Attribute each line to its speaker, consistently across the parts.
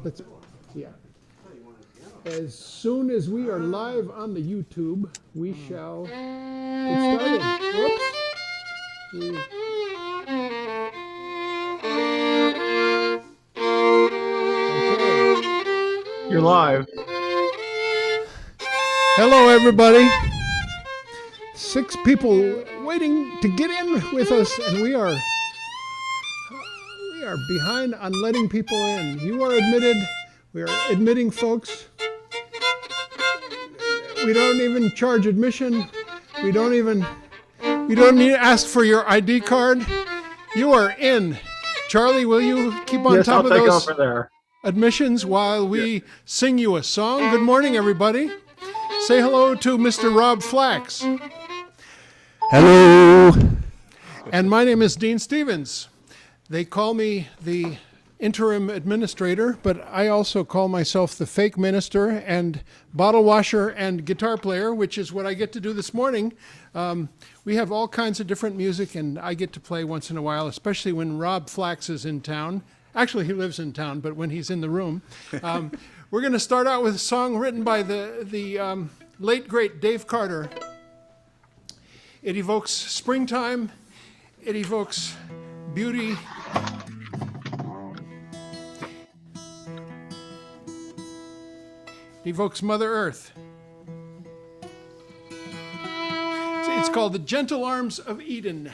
Speaker 1: Let's, yeah. As soon as we are live on the YouTube, we shall get started. Whoops.
Speaker 2: Okay. You're live.
Speaker 1: Hello, everybody. 6 people waiting to get in with us, and we are behind on letting people in. You are admitted. We are admitting folks. We don't even charge admission. We don't need to ask for your ID card. You are in. Charlie, will you keep on top of those admissions while we sing you a song? Good morning, everybody. Say hello to Mr. Rob Flax.
Speaker 3: Hello.
Speaker 1: And my name is Dean Stevens. They call me the interim administrator, but I also call myself the fake minister and bottle washer and guitar player, which is what I get to do this morning. We have all kinds of different music, and I get to play once in a while, especially when Rob Flax is in town. Actually, he lives in town, but when he's in the room. We're going to start out with a song written by the late, great Dave Carter. It evokes springtime. It evokes beauty. It evokes Mother Earth. It's called The Gentle Arms of Eden.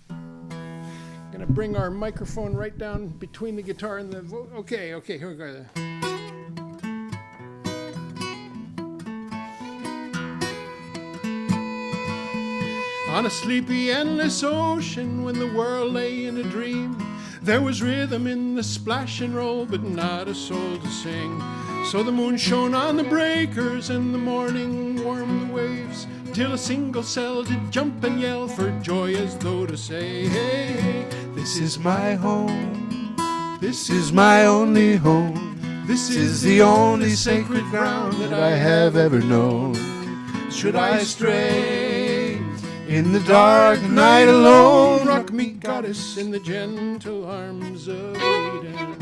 Speaker 1: I'm going to bring our microphone right down between the guitar and the okay, here we go. On a sleepy, endless ocean, when the world lay in a dream, there was rhythm in the splash and roll, but not a soul to sing. So the moon shone on the breakers, and the morning warmed the waves, till a single cell did jump and yell for joy, as though to say, hey, hey,
Speaker 3: this is my home. This is my only home. This is the only sacred ground that I have ever known. Should I stray in the dark night alone,
Speaker 1: rock me, goddess, in the gentle arms of Eden.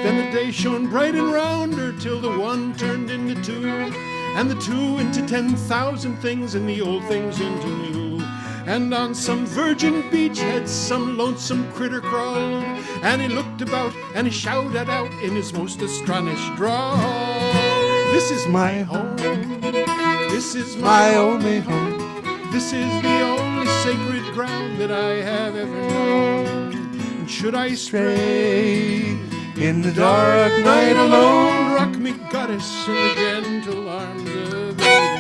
Speaker 1: Then the day shone bright and round her, till the one turned into two, and the two into 10,000 things, and the old things into new. And on some virgin beachhead some lonesome critter crawled, and he looked about and he shouted out in his most astonished drawl, this is my home, this is my only home, this is the only sacred ground that I have ever known. And should I stray
Speaker 3: in the dark night alone,
Speaker 1: rock me, goddess, in the gentle arms of Eden.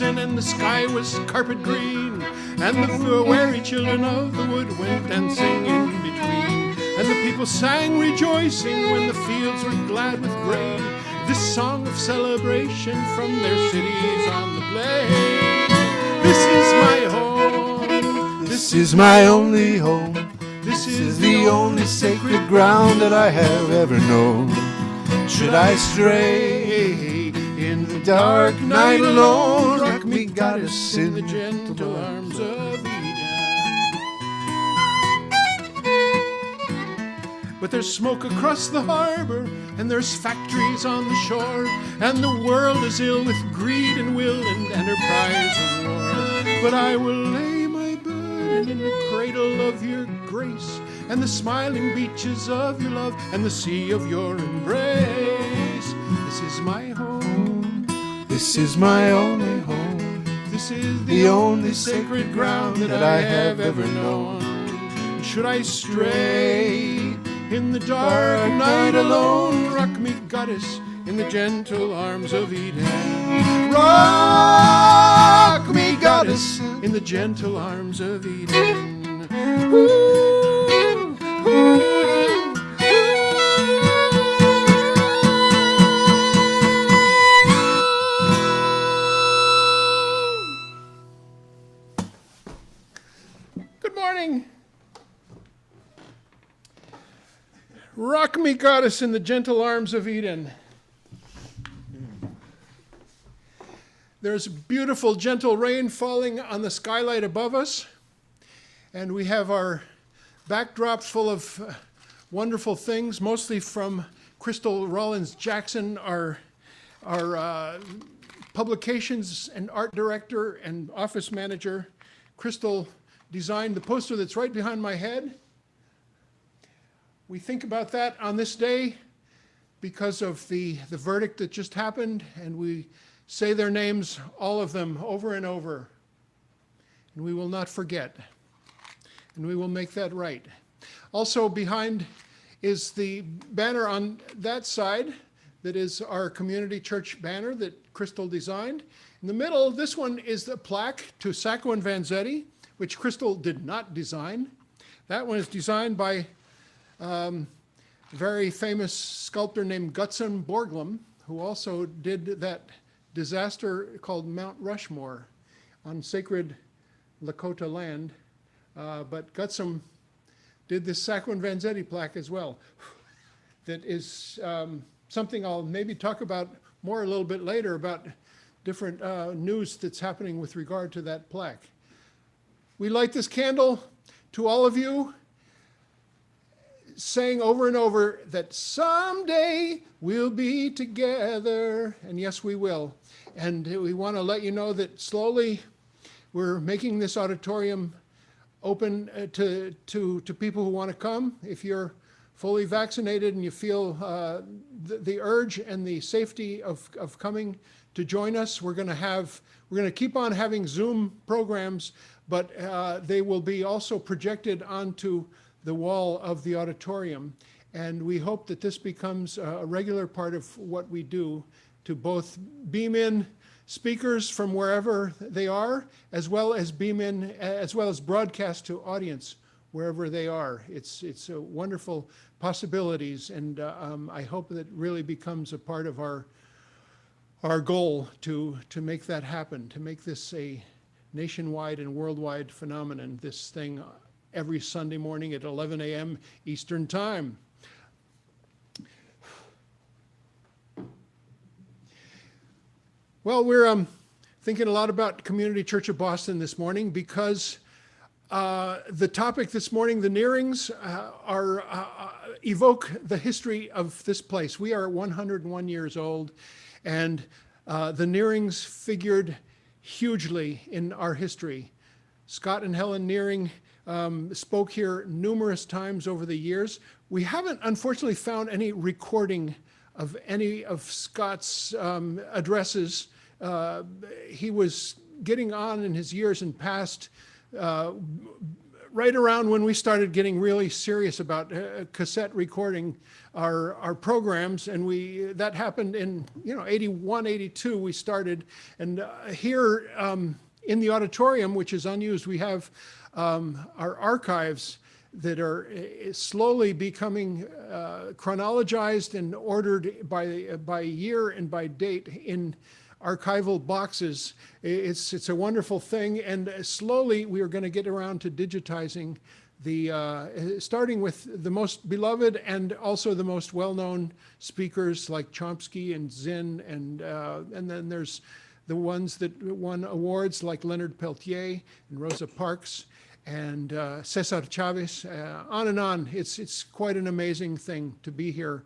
Speaker 1: And the sky was carpet green, and the weary children of the wood went dancing in between, and the people sang rejoicing when the fields were glad with grain, this song of celebration from their cities on the plain. This is my home,
Speaker 3: this is my only home,
Speaker 1: this
Speaker 3: is the only sacred ground that I have ever known. Should I stray in the dark night alone, rock me, goddess,
Speaker 1: in the gentle arms of Eden. But there's smoke across the harbor, and there's factories on the shore, and the world is ill with greed and will and enterprise and war. But I will lay my burden in the cradle of your grace, and the smiling beaches of your love, and the sea of your embrace. This is my home,
Speaker 3: this is my only home,
Speaker 1: this is
Speaker 3: the only sacred ground that I have ever known.
Speaker 1: Should I stray in the dark night alone, rock me, goddess, in the gentle arms of Eden.
Speaker 3: Rock me, goddess,
Speaker 1: In the gentle arms of Eden. Ooh, Good morning. Rock me, goddess, in the gentle arms of Eden. There's beautiful, gentle rain falling on the skylight above us, and we have our backdrop full of wonderful things, mostly from Crystal Rollins Jackson, our publications and art director and office manager. Crystal designed the poster that's right behind my head. We think about that on this day because of the verdict that just happened, and we say their names, all of them, over and over. And we will not forget. And we will make that right. Also behind is the banner on that side that is our community church banner that Crystal designed. In the middle, this one is the plaque to Sacco and Vanzetti, which Crystal did not design. That one is designed by a very famous sculptor named Gutzon Borglum, who also did that disaster called Mount Rushmore on sacred Lakota land. But Gutzon did this Sacco and Vanzetti plaque as well. That is something I'll maybe talk about more a little bit later about different news that's happening with regard to that plaque. We light this candle to all of you, saying over and over that someday we'll be together, and yes, we will. And we want to let you know that slowly we're making this auditorium open to people who want to come. If you're fully vaccinated and you feel the urge and the safety of coming to join us, we're going to keep on having Zoom programs, but they will be also projected onto the wall of the auditorium. And we hope that this becomes a regular part of what we do to both beam in speakers from wherever they are, as well as broadcast to audience wherever they are. It's a wonderful possibilities, and I hope that really becomes a part of our goal to make that happen, to make this a nationwide and worldwide phenomenon, this thing every Sunday morning at 11 a.m. Eastern Time. Well, we're thinking a lot about Community Church of Boston this morning because the topic this morning, the nearings, evoke the history of this place. We are 101 years old, and the nearings figured hugely in our history. Scott and Helen Nearing spoke here numerous times over the years. We haven't, unfortunately, found any recording of any of Scott's addresses. He was getting on in his years and past, right around when we started getting really serious about cassette recording our programs, and that happened in 81, 82 we started, and here in the auditorium, which is unused, we have our archives that are slowly becoming chronologized and ordered by year and by date in archival boxes. It's a wonderful thing, and slowly we are going to get around to digitizing starting with the most beloved and also the most well-known speakers like Chomsky and Zinn, and then there's the ones that won awards like Leonard Peltier and Rosa Parks and Cesar Chavez, on and on. It's quite an amazing thing to be here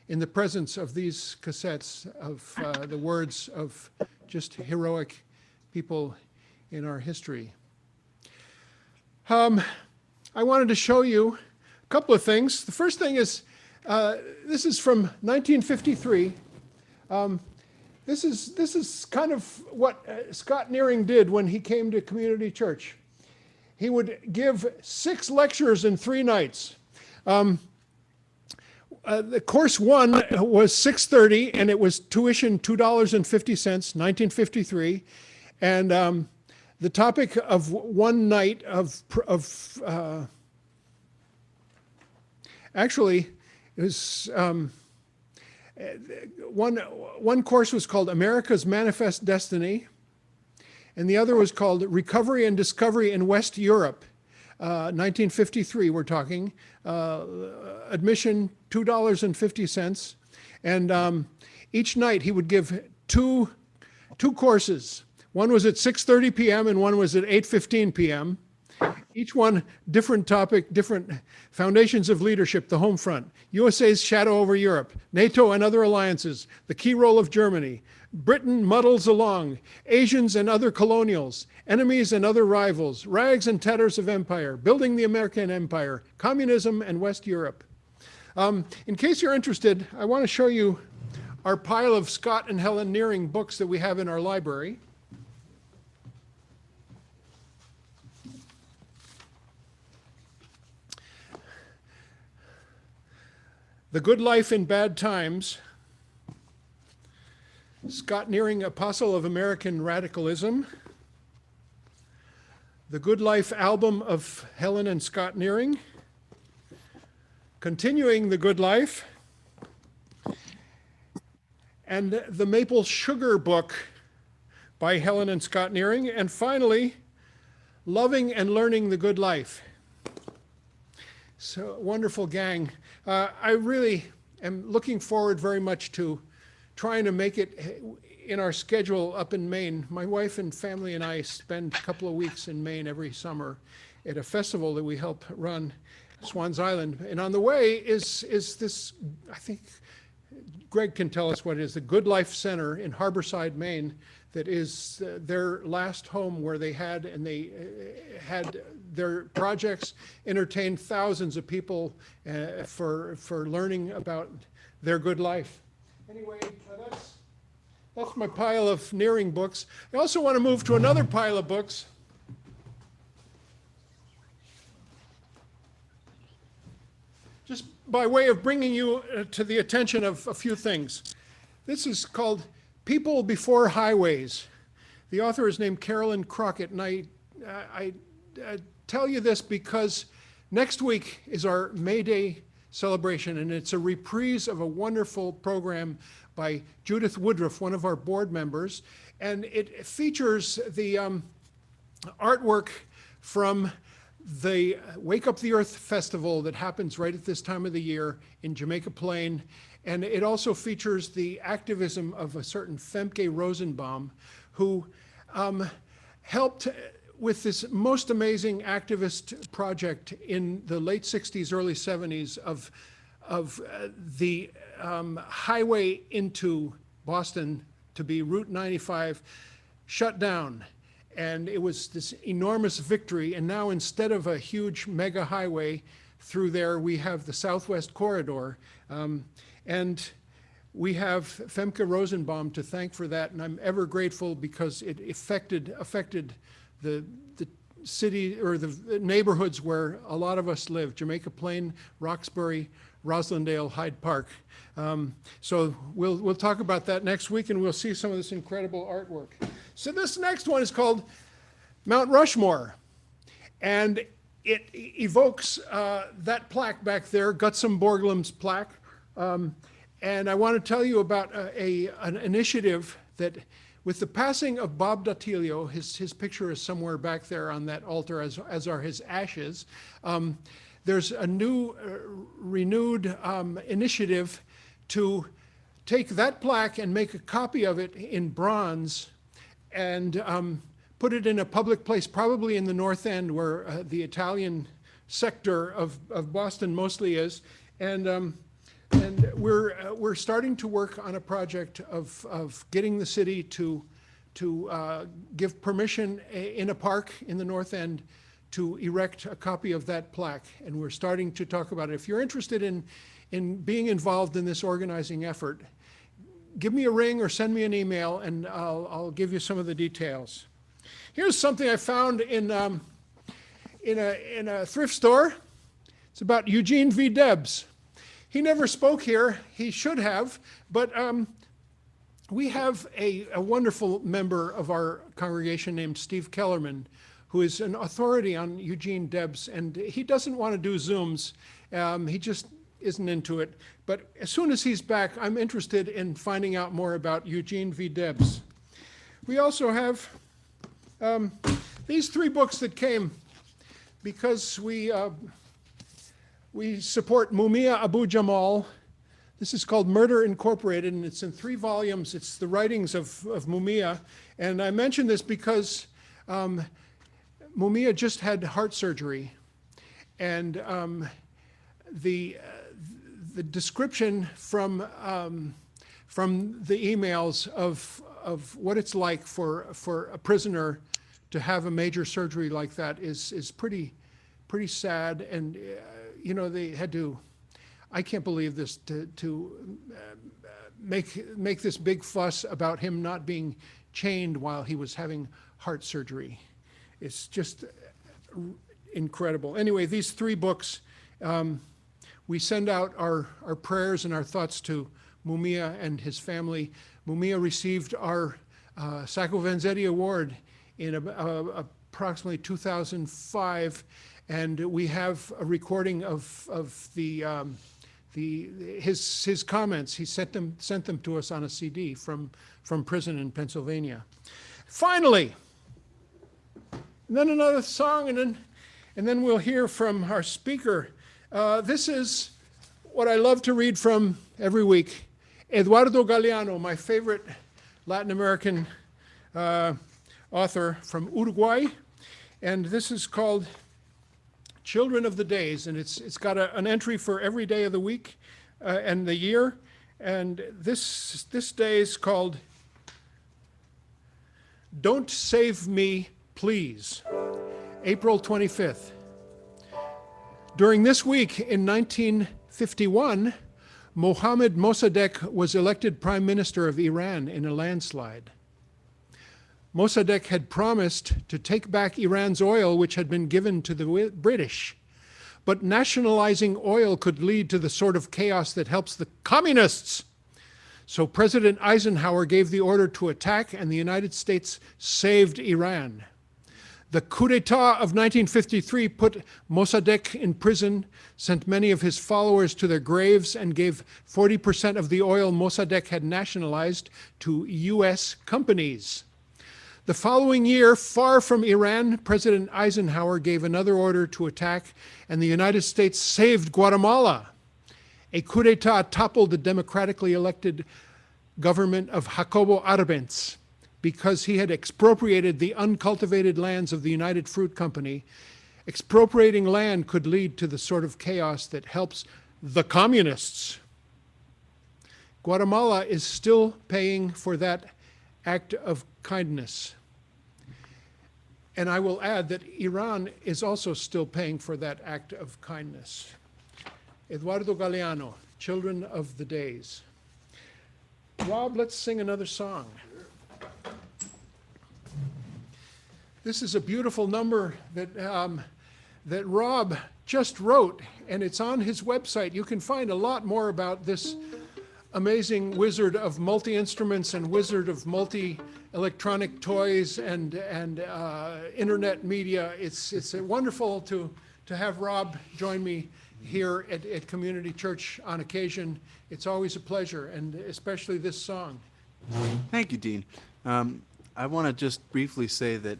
Speaker 1: in the presence of these cassettes of the words of just heroic people in our history. I wanted to show you a couple of things. The first thing is, this is from 1953. This is kind of what Scott Nearing did when he came to Community Church. He would give 6 lectures in 3 nights. The course one was 6:30, and it was tuition $2.50, 1953, and the topic of one night actually it was one course was called America's Manifest Destiny, and the other was called Recovery and Discovery in West Europe. 1953, we're talking. Admission $2.50, and each night he would give two courses. One was at 6:30 p.m. and one was at 8:15 p.m. Each one different topic, different foundations of leadership, the home front, USA's shadow over Europe, NATO and other alliances, the key role of Germany, Britain muddles along, Asians and other colonials, enemies and other rivals, rags and tatters of empire, building the American empire, communism and West Europe. In case you're interested, I want to show you our pile of Scott and Helen Nearing books that we have in our library. The Good Life in Bad Times, Scott Nearing, Apostle of American Radicalism, The Good Life album of Helen and Scott Nearing, Continuing the Good Life, and the Maple Sugar book by Helen and Scott Nearing, and finally, Loving and Learning the Good Life. So, wonderful gang. I really am looking forward very much to trying to make it in our schedule up in Maine. My wife and family and I spend a couple of weeks in Maine every summer at a festival that we help run, Swans Island. And on the way is this, I think Greg can tell us what it is, the Good Life Center in Harborside, Maine, that is their last home where they had their projects, entertained thousands of people for learning about their good life. Anyway, that's my pile of Nearing books. I also want to move to another pile of books. Just by way of bringing you to the attention of a few things. This is called People Before Highways. The author is named Carolyn Crockett, and I tell you this because next week is our May Day celebration, and it's a reprise of a wonderful program by Judith Woodruff, one of our board members, and it features the artwork from the Wake Up the Earth Festival that happens right at this time of the year in Jamaica Plain. And it also features the activism of a certain Femke Rosenbaum, who helped with this most amazing activist project in the late 60s, early 70s of the highway into Boston to be Route 95 shut down. And it was this enormous victory. And now instead of a huge mega highway through there, we have the Southwest Corridor. And we have Femke Rosenbaum to thank for that, and I'm ever grateful because it affected the city or the neighborhoods where a lot of us live: Jamaica Plain, Roxbury, Roslindale, Hyde Park. So we'll talk about that next week, and we'll see some of this incredible artwork. So this next one is called Mount Rushmore, and it evokes that plaque back there, Gutzon Borglum's plaque. And I want to tell you about an initiative that, with the passing of Bob Datilio, his picture is somewhere back there on that altar, as are his ashes. There's a new, renewed initiative to take that plaque and make a copy of it in bronze and put it in a public place, probably in the North End, where the Italian sector of Boston mostly is. And we're starting to work on a project of getting the city to give permission in a park in the North End to erect a copy of that plaque, and we're starting to talk about it. If you're interested in being involved in this organizing effort, give me a ring or send me an email, and I'll give you some of the details. Here's something I found in a thrift store. It's about Eugene V. Debs. He never spoke here. He should have, but we have a wonderful member of our congregation named Steve Kellerman, who is an authority on Eugene Debs, and he doesn't want to do Zooms. He just isn't into it. But as soon as he's back, I'm interested in finding out more about Eugene V. Debs. We also have these 3 books that came because we support Mumia Abu Jamal. This is called Murder Incorporated, and it's in 3 volumes. It's the writings of Mumia. And I mention this because Mumia just had heart surgery. And the description from the emails of what it's like for a prisoner to have a major surgery like that is pretty sad. And you know, they had to, I can't believe this, to make this big fuss about him not being chained while he was having heart surgery. It's just incredible. Anyway, these 3 books, we send out our prayers and our thoughts to Mumia and his family. Mumia received our Sacco Vanzetti Award in approximately 2005, and we have a recording of his comments. He sent them to us on a CD from prison in Pennsylvania. Finally, and then another song, and then we'll hear from our speaker. This is what I love to read from every week. Eduardo Galeano, my favorite Latin American author from Uruguay, and this is called Children of the Days, and it's got an entry for every day of the week and the year, and this day is called Don't Save Me, Please, April 25th. During this week in 1951, Mohammad Mossadegh was elected Prime Minister of Iran in a landslide. Mossadegh had promised to take back Iran's oil, which had been given to the British. But nationalizing oil could lead to the sort of chaos that helps the communists. So President Eisenhower gave the order to attack, and the United States saved Iran. The coup d'etat of 1953 put Mossadegh in prison, sent many of his followers to their graves, and gave 40% of the oil Mossadegh had nationalized to U.S. companies. The following year, far from Iran, President Eisenhower gave another order to attack, and the United States saved Guatemala. A coup d'etat toppled the democratically elected government of Jacobo Arbenz because he had expropriated the uncultivated lands of the United Fruit Company. Expropriating land could lead to the sort of chaos that helps the communists. Guatemala is still paying for that act of kindness. And I will add that Iran is also still paying for that act of kindness. Eduardo Galeano, Children of the Days. Rob, let's sing another song. This is a beautiful number that Rob just wrote, and it's on his website. You can find a lot more about this amazing wizard of multi-instruments and wizard of multi-electronic toys and internet media. It's wonderful to have Rob join me here at Community Church on occasion. It's always a pleasure, and especially this song.
Speaker 3: Thank you, Dean. I want to just briefly say that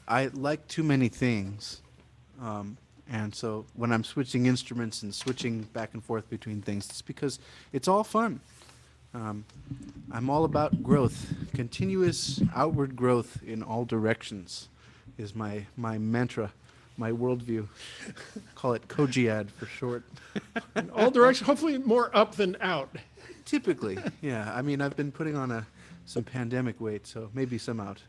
Speaker 3: I like too many things. And so when I'm switching instruments and switching back and forth between things, it's because it's all fun. I'm all about growth. Continuous outward growth in all directions is my mantra, my worldview. Call it COGIAD for short.
Speaker 1: In all directions, hopefully more up than out.
Speaker 3: Typically, yeah. I mean, I've been putting on some pandemic weight, so maybe some out.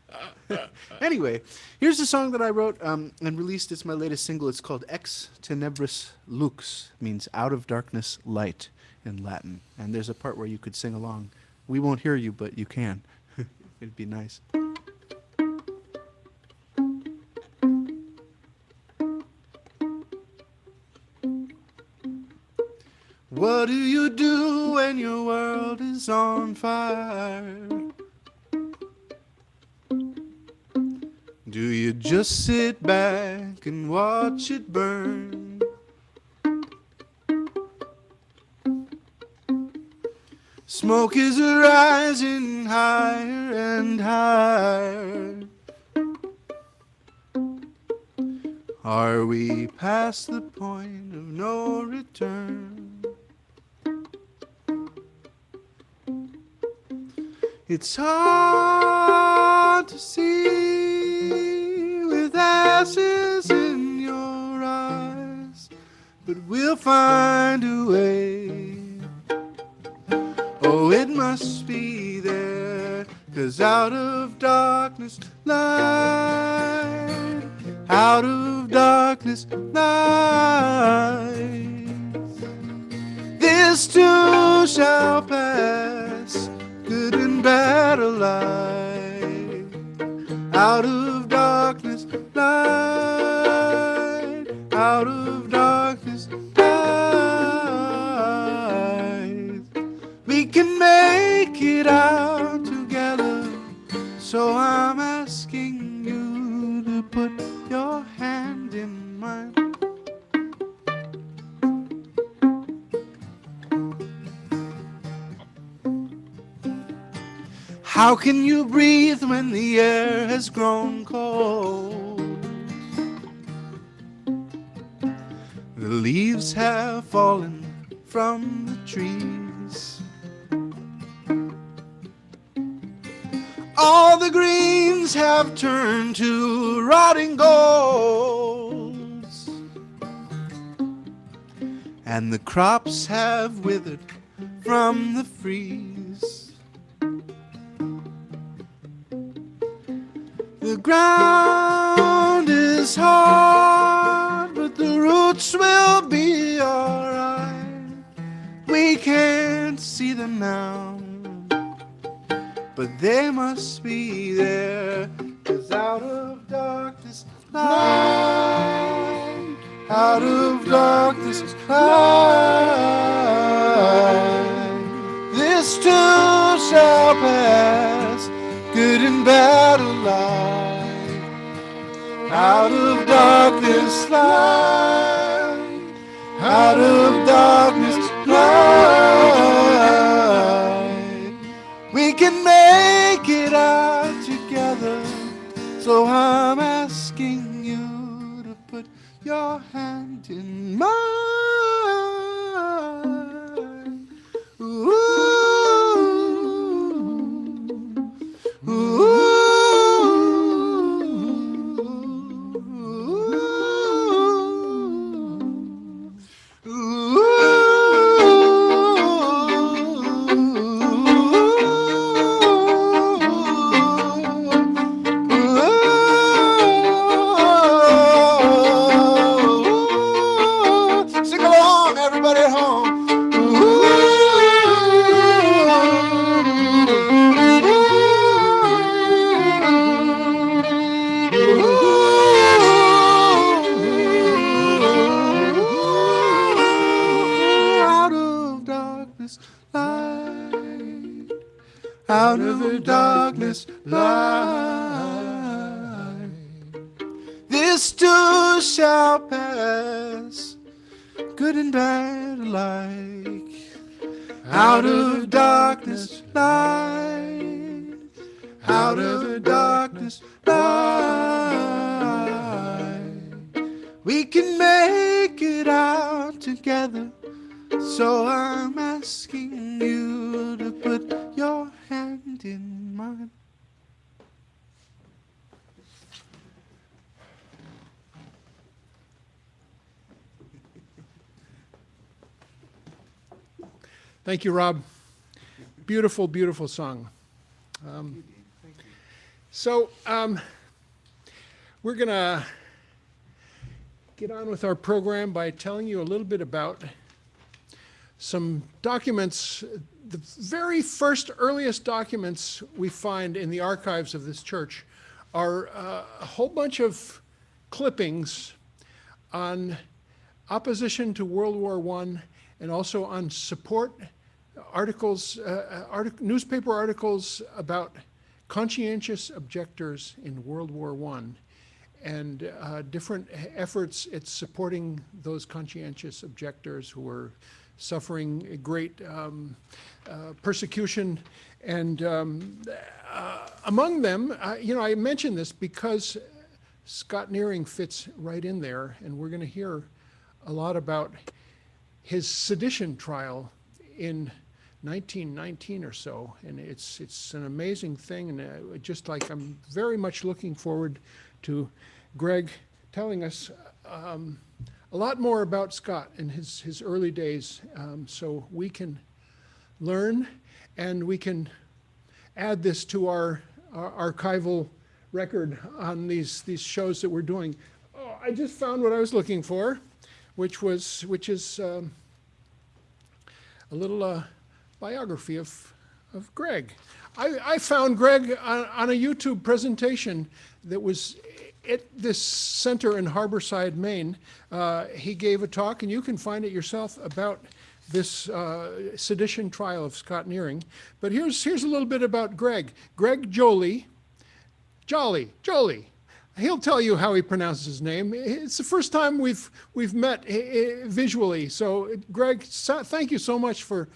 Speaker 3: Anyway, here's a song that I wrote and released. It's my latest single. It's called Ex Tenebris Lux, means out of darkness light in Latin. And there's a part where you could sing along. We won't hear you, but you can. It'd be nice. What do you do when your world is on fire? Do you just sit back and watch it burn? Smoke is rising higher and higher. Are we past the point of no return? It's hard to see with ashes in your eyes, but we'll find a way. Oh, it must be there, 'cause out of darkness light, out of darkness light. This too shall pass, good and bad alike. Out of darkness light, out of darkness light. We can make it out together, so I'm asking you to put your hand in mine. How can you breathe when the air has grown cold? The leaves have fallen from the trees. All the greens have turned to rotting golds, and the crops have withered from the freeze. The ground is hard, but the roots will be alright. We can't see them now, but they must be there, 'cause out of darkness light, out of darkness light. This too shall pass, good and bad alike. Out of darkness light, out of darkness light. We can make it out together, so I'm asking you to put your hand in mine. Ooh, ooh. Out of darkness light. This too shall pass, good and bad alike. Out of darkness light, out of darkness light. We can make it out together, so I'm asking you to put your hand in mine.
Speaker 1: Thank you, Rob. Beautiful, beautiful song. So we're going to get on with our program by telling you a little bit about some documents. The very first, earliest documents we find in the archives of this church are a whole bunch of clippings on opposition to World War I and also on support articles, newspaper articles about conscientious objectors in World War I, and different efforts at supporting those conscientious objectors who were suffering great persecution. And among them, I mention this because Scott Nearing fits right in there, and we're going to hear a lot about his sedition trial in 1919 or so, and it's an amazing thing, and just like I'm very much looking forward to Greg telling us a lot more about Scott and his early days, so we can learn and we can add this to our archival record on these shows that we're doing. Oh, I just found what I was looking for, which is a little biography of Greg. I found Greg on a YouTube presentation that was at this center in Harborside, Maine. He gave a talk, and you can find it yourself, about this sedition trial of Scott Nearing. But here's a little bit about Greg. Greg Joly. Joly. He'll tell you how he pronounces his name. It's the first time we've met visually. So, Greg, thank you so much for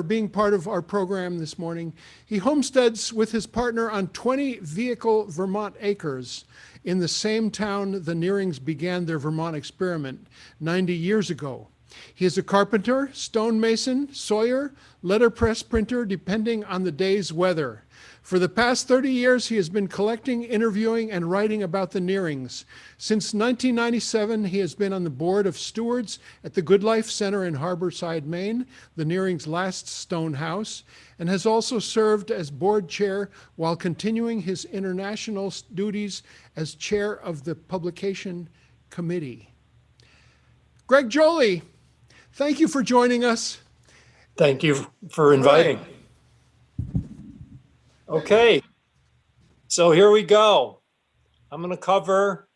Speaker 1: being part of our program this morning. He homesteads with his partner on 20 vehicle Vermont acres in the same town the Nearings began their Vermont experiment 90 years ago. He is a carpenter, stonemason, sawyer, letterpress printer, depending on the day's weather. For the past 30 years, he has been collecting, interviewing, and writing about the Nearings. Since 1997, he has been on the Board of Stewards at the Good Life Center in Harborside, Maine, the Nearings' last stone house, and has also served as board chair while continuing his international duties as chair of the publication committee. Greg Joly, thank you for joining us.
Speaker 2: Thank you for inviting.
Speaker 1: Right.
Speaker 2: Okay, so here we go. I'm going to cover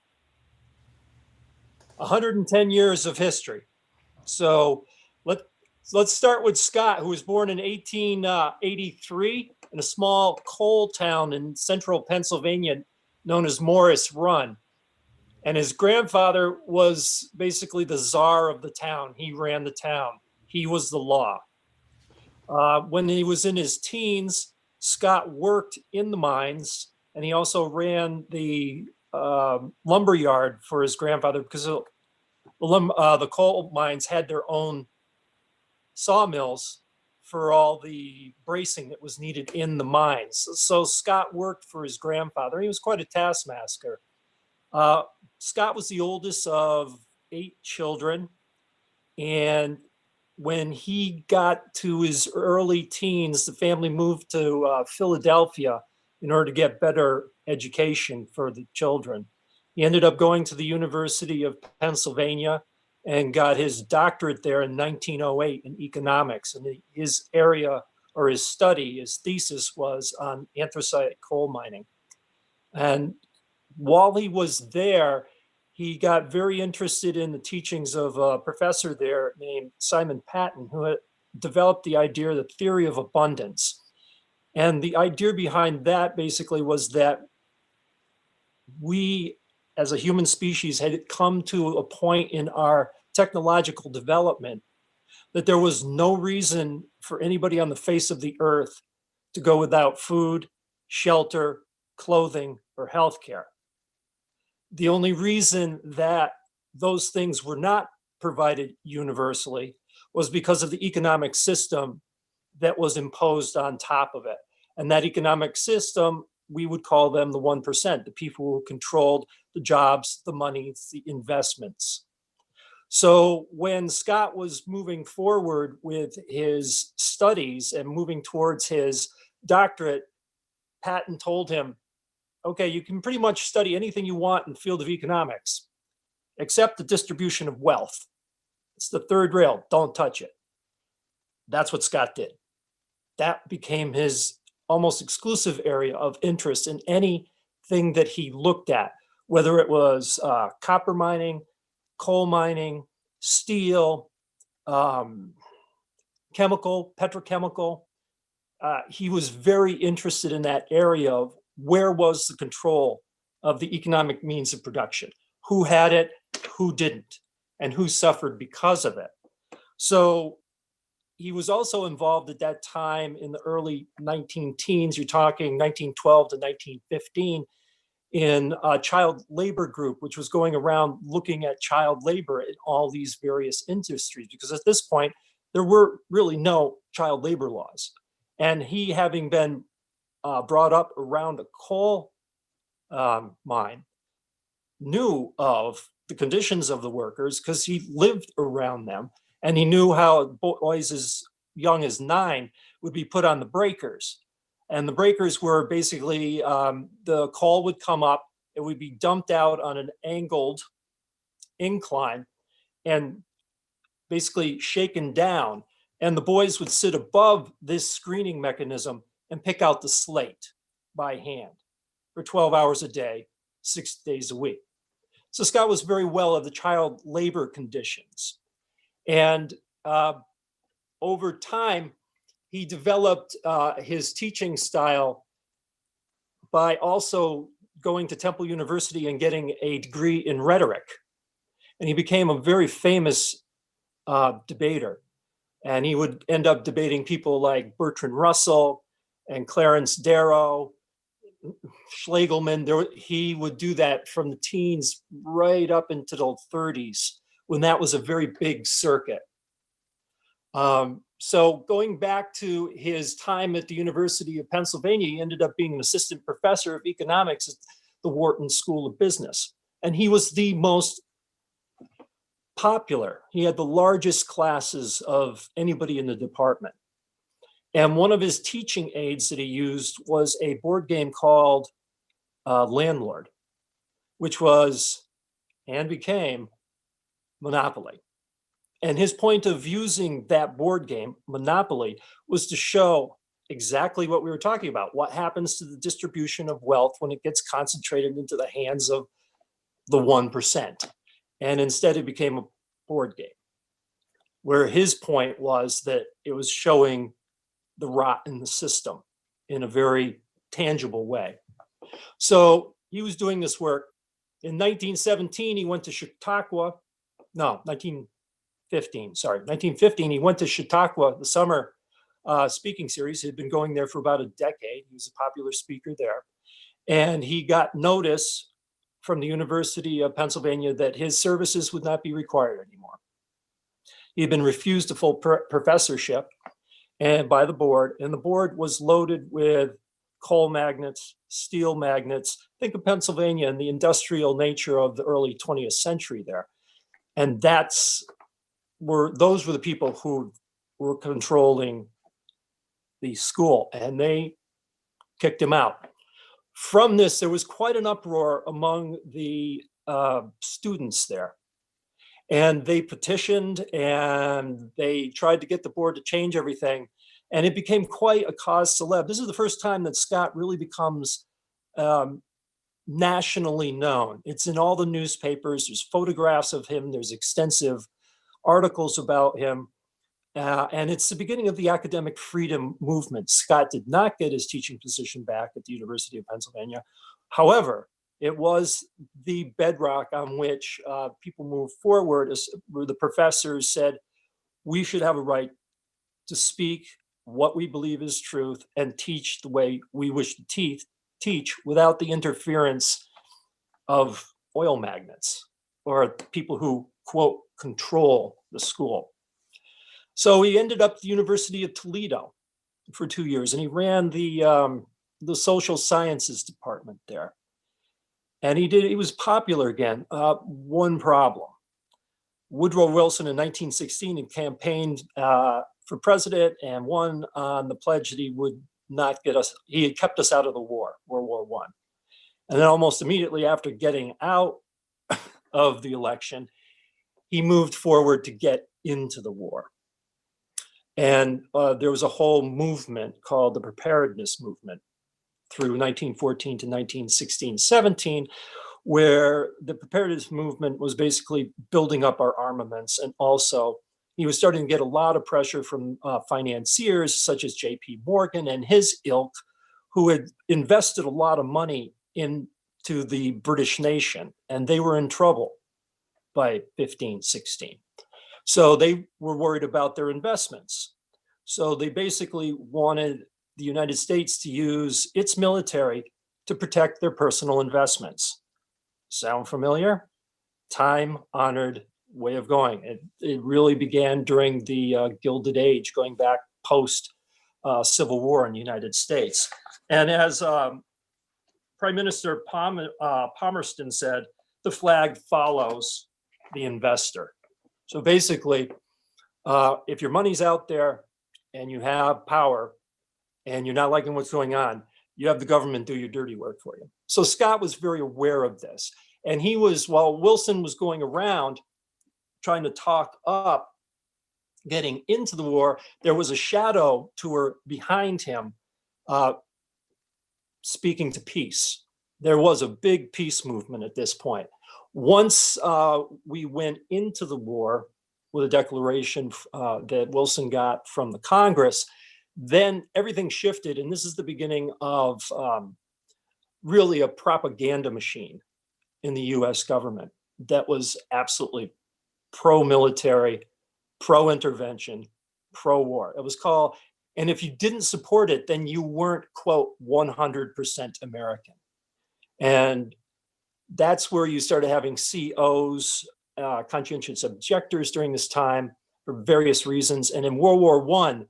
Speaker 2: 110 years of history. So let's start with Scott, who was born in 1883 in a small coal town in central Pennsylvania known as Morris Run. And his grandfather was basically the czar of the town. He ran the town. He was the law. When he was in his teens, Scott worked in the mines, and he also ran the lumber yard for his grandfather, because the coal mines had their own sawmills for all the bracing that was needed in the mines. So Scott worked for his grandfather. He was quite a taskmaster. Scott was the oldest of 8 children, and when he got to his early teens, the family moved to Philadelphia in order to get better education for the children. He ended up going to the University of Pennsylvania and got his doctorate there in 1908 in economics. And his area, or his study, his thesis, was on anthracite coal mining. And while he was there, he got very interested in the teachings of a professor there named Simon Patton, who had developed the idea, the theory of abundance. And the idea behind that basically was that we, as a human species, had come to a point in our technological development that there was no reason for anybody on the face of the earth to go without food, shelter, clothing, or healthcare. The only reason that those things were not provided universally was because of the economic system that was imposed on top of it. And that economic system, we would call them the 1%, the people who controlled the jobs, the money, the investments. So when Scott was moving forward with his studies and moving towards his doctorate, Patton told him, okay, you can pretty much study anything you want in the field of economics, except the distribution of wealth. It's the third rail, don't touch it. That's what Scott did. That became his almost exclusive area of interest in anything that he looked at, whether it was copper mining, coal mining, steel, chemical, petrochemical. He was very interested in that area of where was the control of the economic means of production, who had it, who didn't, and who suffered because of it. So he was also involved at that time in the early 19-teens, you're talking 1912 to 1915, in a child labor group, which was going around looking at child labor in all these various industries, because at this point, there were really no child labor laws. And he, having been brought up around a coal mine, knew of the conditions of the workers because he lived around them, and he knew how boys as young as 9 would be put on the breakers. And the breakers were basically, the coal would come up, it would be dumped out on an angled incline and basically shaken down. And the boys would sit above this screening mechanism and pick out the slate by hand for 12 hours a day, 6 days a week. So Scott was very well of the child labor conditions. And over time, he developed his teaching style by also going to Temple University and getting a degree in rhetoric. And he became a very famous debater. And he would end up debating people like Bertrand Russell and Clarence Darrow, Schlegelman. He would do that from the teens right up into the 30s, when that was a very big circuit. So going back to his time at the University of Pennsylvania, he ended up being an assistant professor of economics at the Wharton School of Business. And he was the most popular. He had the largest classes of anybody in the department. And one of his teaching aids that he used was a board game called Landlord, which was and became Monopoly. And his point of using that board game, Monopoly, was to show exactly what we were talking about. What happens to the distribution of wealth when it gets concentrated into the hands of the 1%? And instead it became a board game, where his point was that it was showing the rot in the system in a very tangible way. So he was doing this work. In 1917, he went to Chautauqua. No, 1915, he went to Chautauqua, the summer speaking series. He had been going there for about a decade. He was a popular speaker there. And he got notice from the University of Pennsylvania that his services would not be required anymore. He had been refused a full professorship and by the board, and the board was loaded with coal magnates, steel magnates. Think of Pennsylvania and the industrial nature of the early 20th century there. And those were the people who were controlling the school, and they kicked him out. From this, there was quite an uproar among the students there. And they petitioned and they tried to get the board to change everything. And it became quite a cause célèbre. This is the first time that Scott really becomes nationally known. It's in all the newspapers. There's photographs of him. There's extensive articles about him. And it's the beginning of the academic freedom movement. Scott did not get his teaching position back at the University of Pennsylvania. However, it was the bedrock on which people moved forward, where the professors said, we should have a right to speak what we believe is truth and teach the way we wish to teach without the interference of oil magnates or people who, quote, control the school. So he ended up at the University of Toledo for 2 years, and he ran the social sciences department there. And he was popular again. One problem. Woodrow Wilson in 1916 had campaigned for president and won on the pledge that he would not he had kept us out of the war, World War I. And then almost immediately after getting out of the election, he moved forward to get into the war. And there was a whole movement called the Preparedness Movement through 1914 to 1916-17, where the preparedness movement was basically building up our armaments and also he was starting to get a lot of pressure from financiers such as J.P. Morgan and his ilk, who had invested a lot of money into the British nation, and they were in trouble by 1516. So they were worried about their investments. So they basically wanted the United States to use its military to protect their personal investments. Sound familiar? Time-honored way of going. It really began during the Gilded Age, going back post Civil War in the United States. And as Prime Minister Palmerston said, the flag follows the investor. So basically, if your money's out there and you have power and you're not liking what's going on, you have the government do your dirty work for you. So Scott was very aware of this. And he was, while Wilson was going around trying to talk up getting into the war, there was a shadow tour behind him speaking to peace. There was a big peace movement at this point. Once we went into the war with a declaration that Wilson got from the Congress, then everything shifted. And this is the beginning of really a propaganda machine in the US government that was absolutely pro-military, pro-intervention, pro-war. It was called, and if you didn't support it, then you weren't, quote, 100% American. And that's where you started having COs, conscientious objectors during this time for various reasons. And in World War I,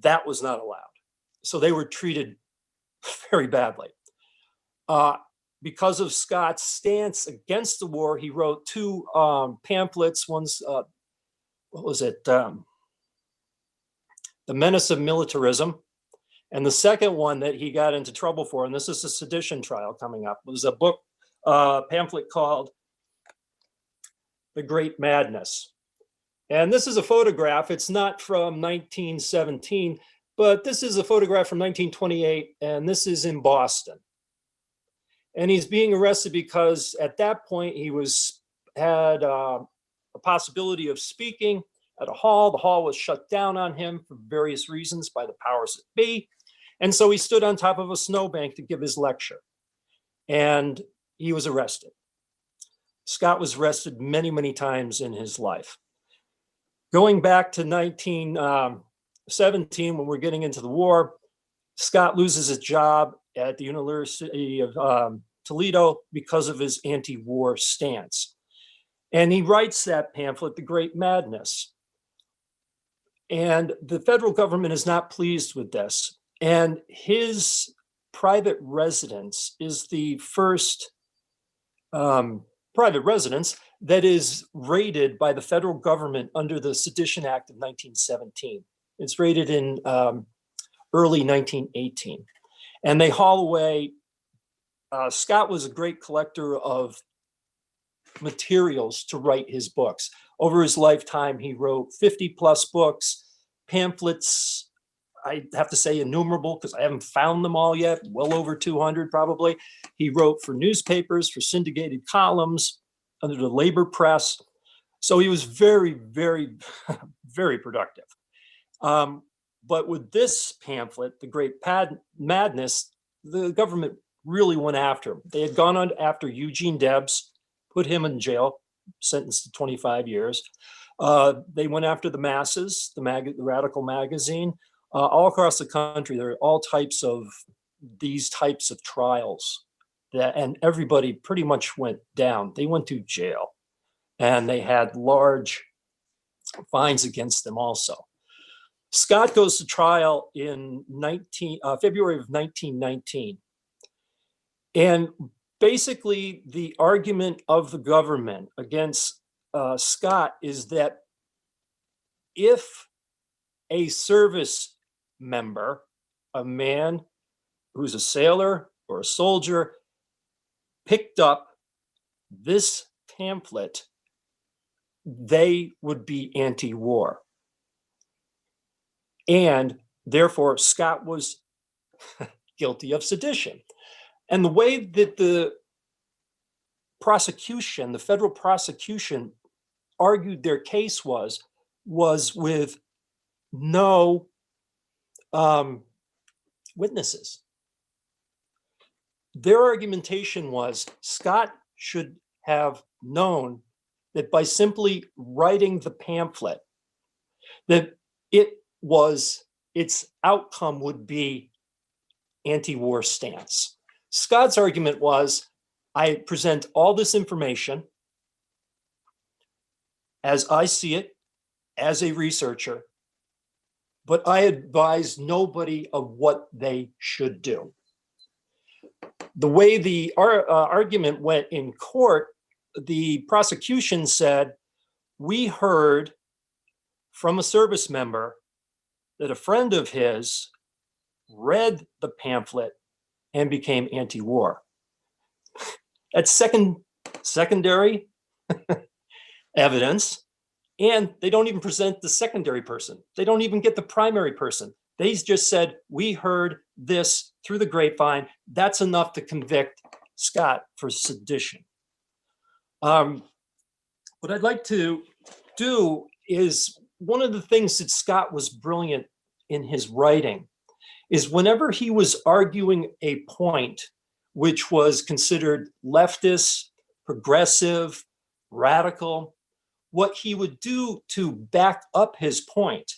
Speaker 2: that was not allowed. So they were treated very badly. Because of Scott's stance against the war, he wrote two pamphlets. One's, what was it? The Menace of Militarism. And the second one that he got into trouble for, and this is the Sedition Trial coming up, was a book, pamphlet called The Great Madness. And this is a photograph. It's not from 1917, but this is a photograph from 1928, and this is in Boston. And he's being arrested because at that point he had a possibility of speaking at a hall. The hall was shut down on him for various reasons by the powers that be. And so he stood on top of a snowbank to give his lecture. And he was arrested. Scott was arrested many, many times in his life. Going back to 1917, when we're getting into the war, Scott loses his job at the University of Toledo because of his anti-war stance. And he writes that pamphlet, The Great Madness. And the federal government is not pleased with this. And his private residence is the first private residence that is raided by the federal government under the Sedition Act of 1917. It's raided in early 1918. And they haul away, Scott was a great collector of materials to write his books. Over his lifetime, he wrote 50 plus books, pamphlets, I have to say innumerable because I haven't found them all yet, well over 200 probably. He wrote for newspapers, for syndicated columns, under the labor press. So he was very, very, very productive. But with this pamphlet, The Great Madness, the government really went after him. They had gone on after Eugene Debs, put him in jail, sentenced to 25 years. They went after the masses, the Radical magazine. All across the country, there are all types of these types of trials and everybody pretty much went down. They went to jail and they had large fines against them also. Scott goes to trial in February of 1919. And basically the argument of the government against Scott is that if a service member, a man who's a sailor or a soldier, picked up this pamphlet, they would be anti-war. And therefore, Scott was guilty of sedition. And the way that the prosecution, the federal prosecution, argued their case was was with no witnesses. Their argumentation was Scott should have known that by simply writing the pamphlet, that its outcome would be anti-war stance. Scott's argument was, I present all this information as I see it, as a researcher, but I advise nobody of what they should do. The way the argument went in court, the prosecution said, we heard from a service member that a friend of his read the pamphlet and became anti-war. That's secondary evidence, and they don't even present the secondary person. They don't even get the primary person. They just said, we heard this through the grapevine. That's enough to convict Scott for sedition. What I'd like to do is, one of the things that Scott was brilliant in his writing is whenever he was arguing a point which was considered leftist, progressive, radical, what he would do to back up his point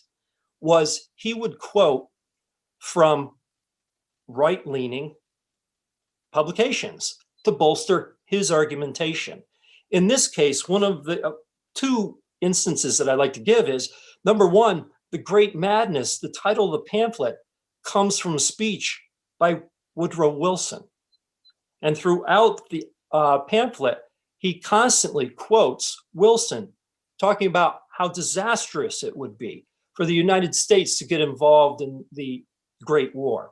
Speaker 2: was he would quote from right-leaning publications to bolster his argumentation. In this case, one of the two instances that I like to give is, number one, The Great Madness, the title of the pamphlet, comes from a speech by Woodrow Wilson. And throughout the pamphlet, he constantly quotes Wilson, talking about how disastrous it would be for the United States to get involved in the Great War.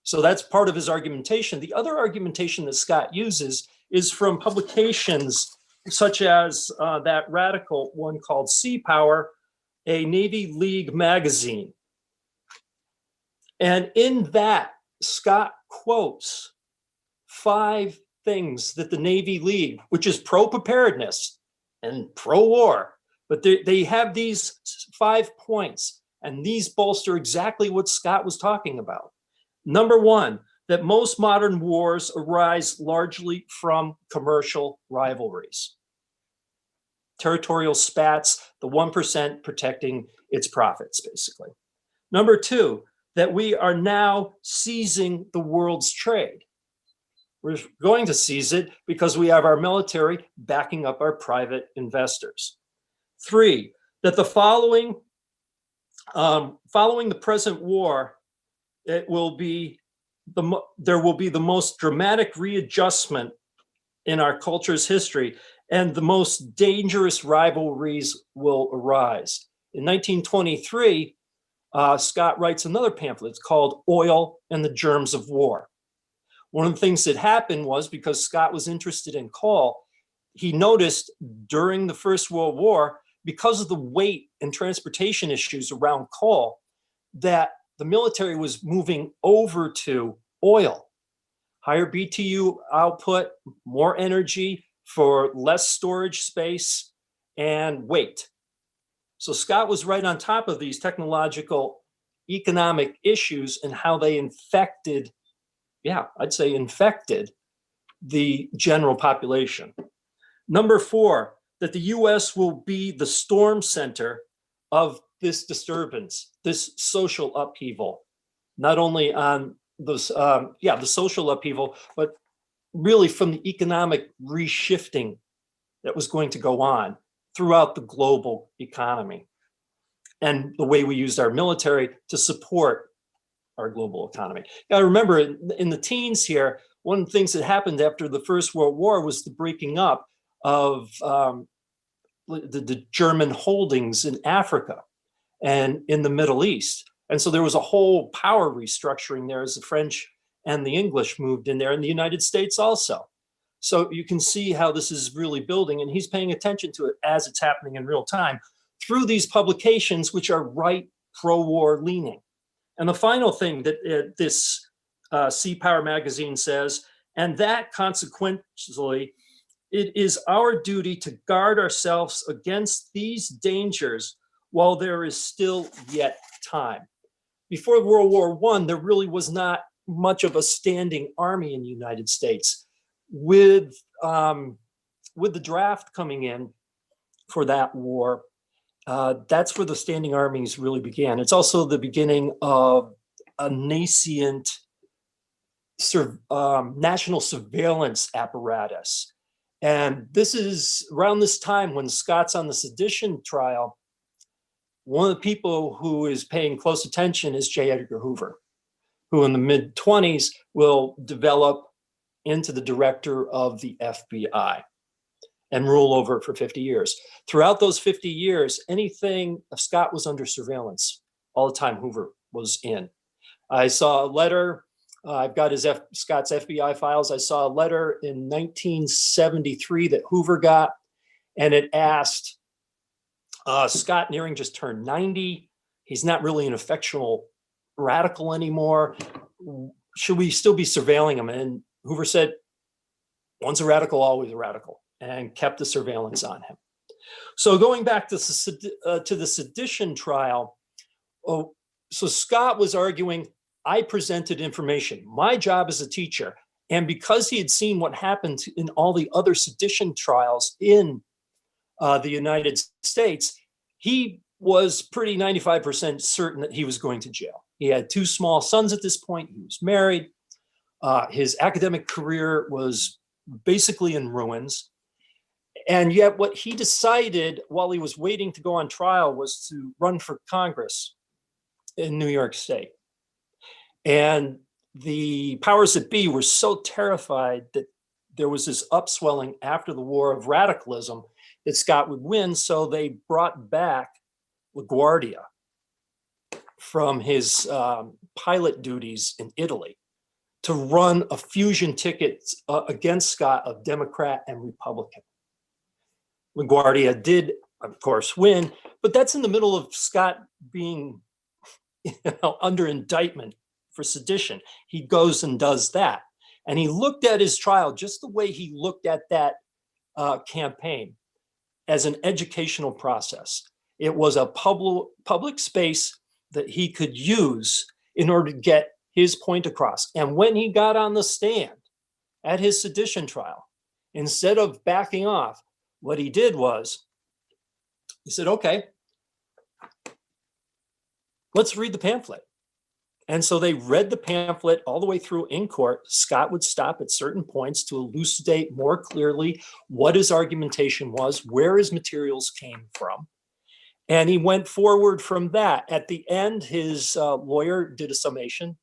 Speaker 2: So that's part of his argumentation. The other argumentation that Scott uses is from publications such as that radical one called Sea Power, a Navy League magazine. And in that, Scott quotes 5 things that the Navy League, which is pro-preparedness and pro-war, but they have these 5 points, and these bolster exactly what Scott was talking about. Number one, that most modern wars arise largely from commercial rivalries. Territorial spats, the 1% protecting its profits, basically. Number two, that we are now seizing the world's trade. We're going to seize it because we have our military backing up our private investors. 3, that the following the present war, there will be the most dramatic readjustment in our culture's history, and the most dangerous rivalries will arise. In 1923, Scott writes another pamphlet. It's called Oil and the Germs of War. One of the things that happened was, because Scott was interested in coal, he noticed during the First World War, because of the weight and transportation issues around coal, that the military was moving over to oil. Higher BTU output, more energy for less storage space and weight. So Scott was right on top of these technological, economic issues and how they infected, I'd say infected the general population. Number 4, that the US will be the storm center of this disturbance, this social upheaval, not only on this, the social upheaval, but really from the economic reshifting that was going to go on throughout the global economy, and the way we used our military to support our global economy. Now, remember, in the teens here, one of the things that happened after the First World War was the breaking up of the German holdings in Africa and in the Middle East. And so there was a whole power restructuring there as the French and the English moved in there, and the United States also. So you can see how this is really building, and he's paying attention to it as it's happening in real time through these publications, which are right pro-war leaning. And the final thing that this Sea Power magazine says, and that consequently It is our duty to guard ourselves against these dangers while there is still yet time. Before World War I, there really was not much of a standing army in the United States. With the draft coming in for that war, that's where the standing armies really began. It's also the beginning of a nascent national surveillance apparatus. And this is around this time when Scott's on the Sedition Trial. One of the people who is paying close attention is J. Edgar Hoover, who in the mid-20s will develop into the director of the FBI and rule over it for 50 years. Throughout those 50 years, anything of Scott was under surveillance all the time Hoover was in. I saw a letter, I've got Scott's FBI files. I saw a letter in 1973 that Hoover got, and it asked, Scott Nearing just turned 90. He's not really an effectual radical anymore. Should we still be surveilling him? And Hoover said, once a radical, always a radical, and kept the surveillance on him. So going back to the Sedition Trial, so Scott was arguing, I presented information. My job as a teacher, and because he had seen what happened in all the other sedition trials in the United States, he was pretty 95% certain that he was going to jail. He had 2 small sons at this point. He was married. His academic career was basically in ruins. And yet what he decided while he was waiting to go on trial was to run for Congress in New York State. And the powers that be were so terrified that there was this upswelling after the war of radicalism that Scott would win. So they brought back LaGuardia from his pilot duties in Italy to run a fusion ticket against Scott of Democrat and Republican. LaGuardia did, of course, win, but that's in the middle of Scott being under indictment for sedition. He goes and does that. And he looked at his trial just the way he looked at that campaign, as an educational process. It was a public space that he could use in order to get his point across. And when he got on the stand at his sedition trial, instead of backing off, what he did was, he said, okay, let's read the pamphlet. And so they read the pamphlet all the way through in court. Scott would stop at certain points to elucidate more clearly what his argumentation was, where his materials came from. And he went forward from that. At the end, his lawyer did a summation,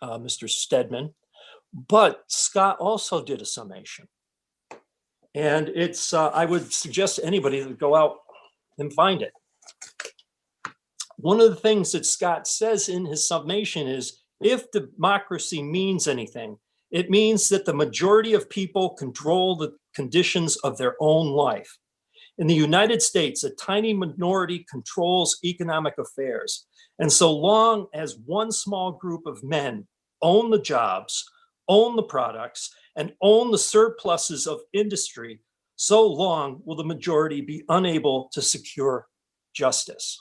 Speaker 2: Mr. Stedman, but Scott also did a summation. And it's, I would suggest to anybody to go out and find it. One of the things that Scott says in his summation is, if democracy means anything, it means that the majority of people control the conditions of their own life. In the United States, a tiny minority controls economic affairs. And so long as one small group of men own the jobs, own the products, and own the surpluses of industry, so long will the majority be unable to secure justice.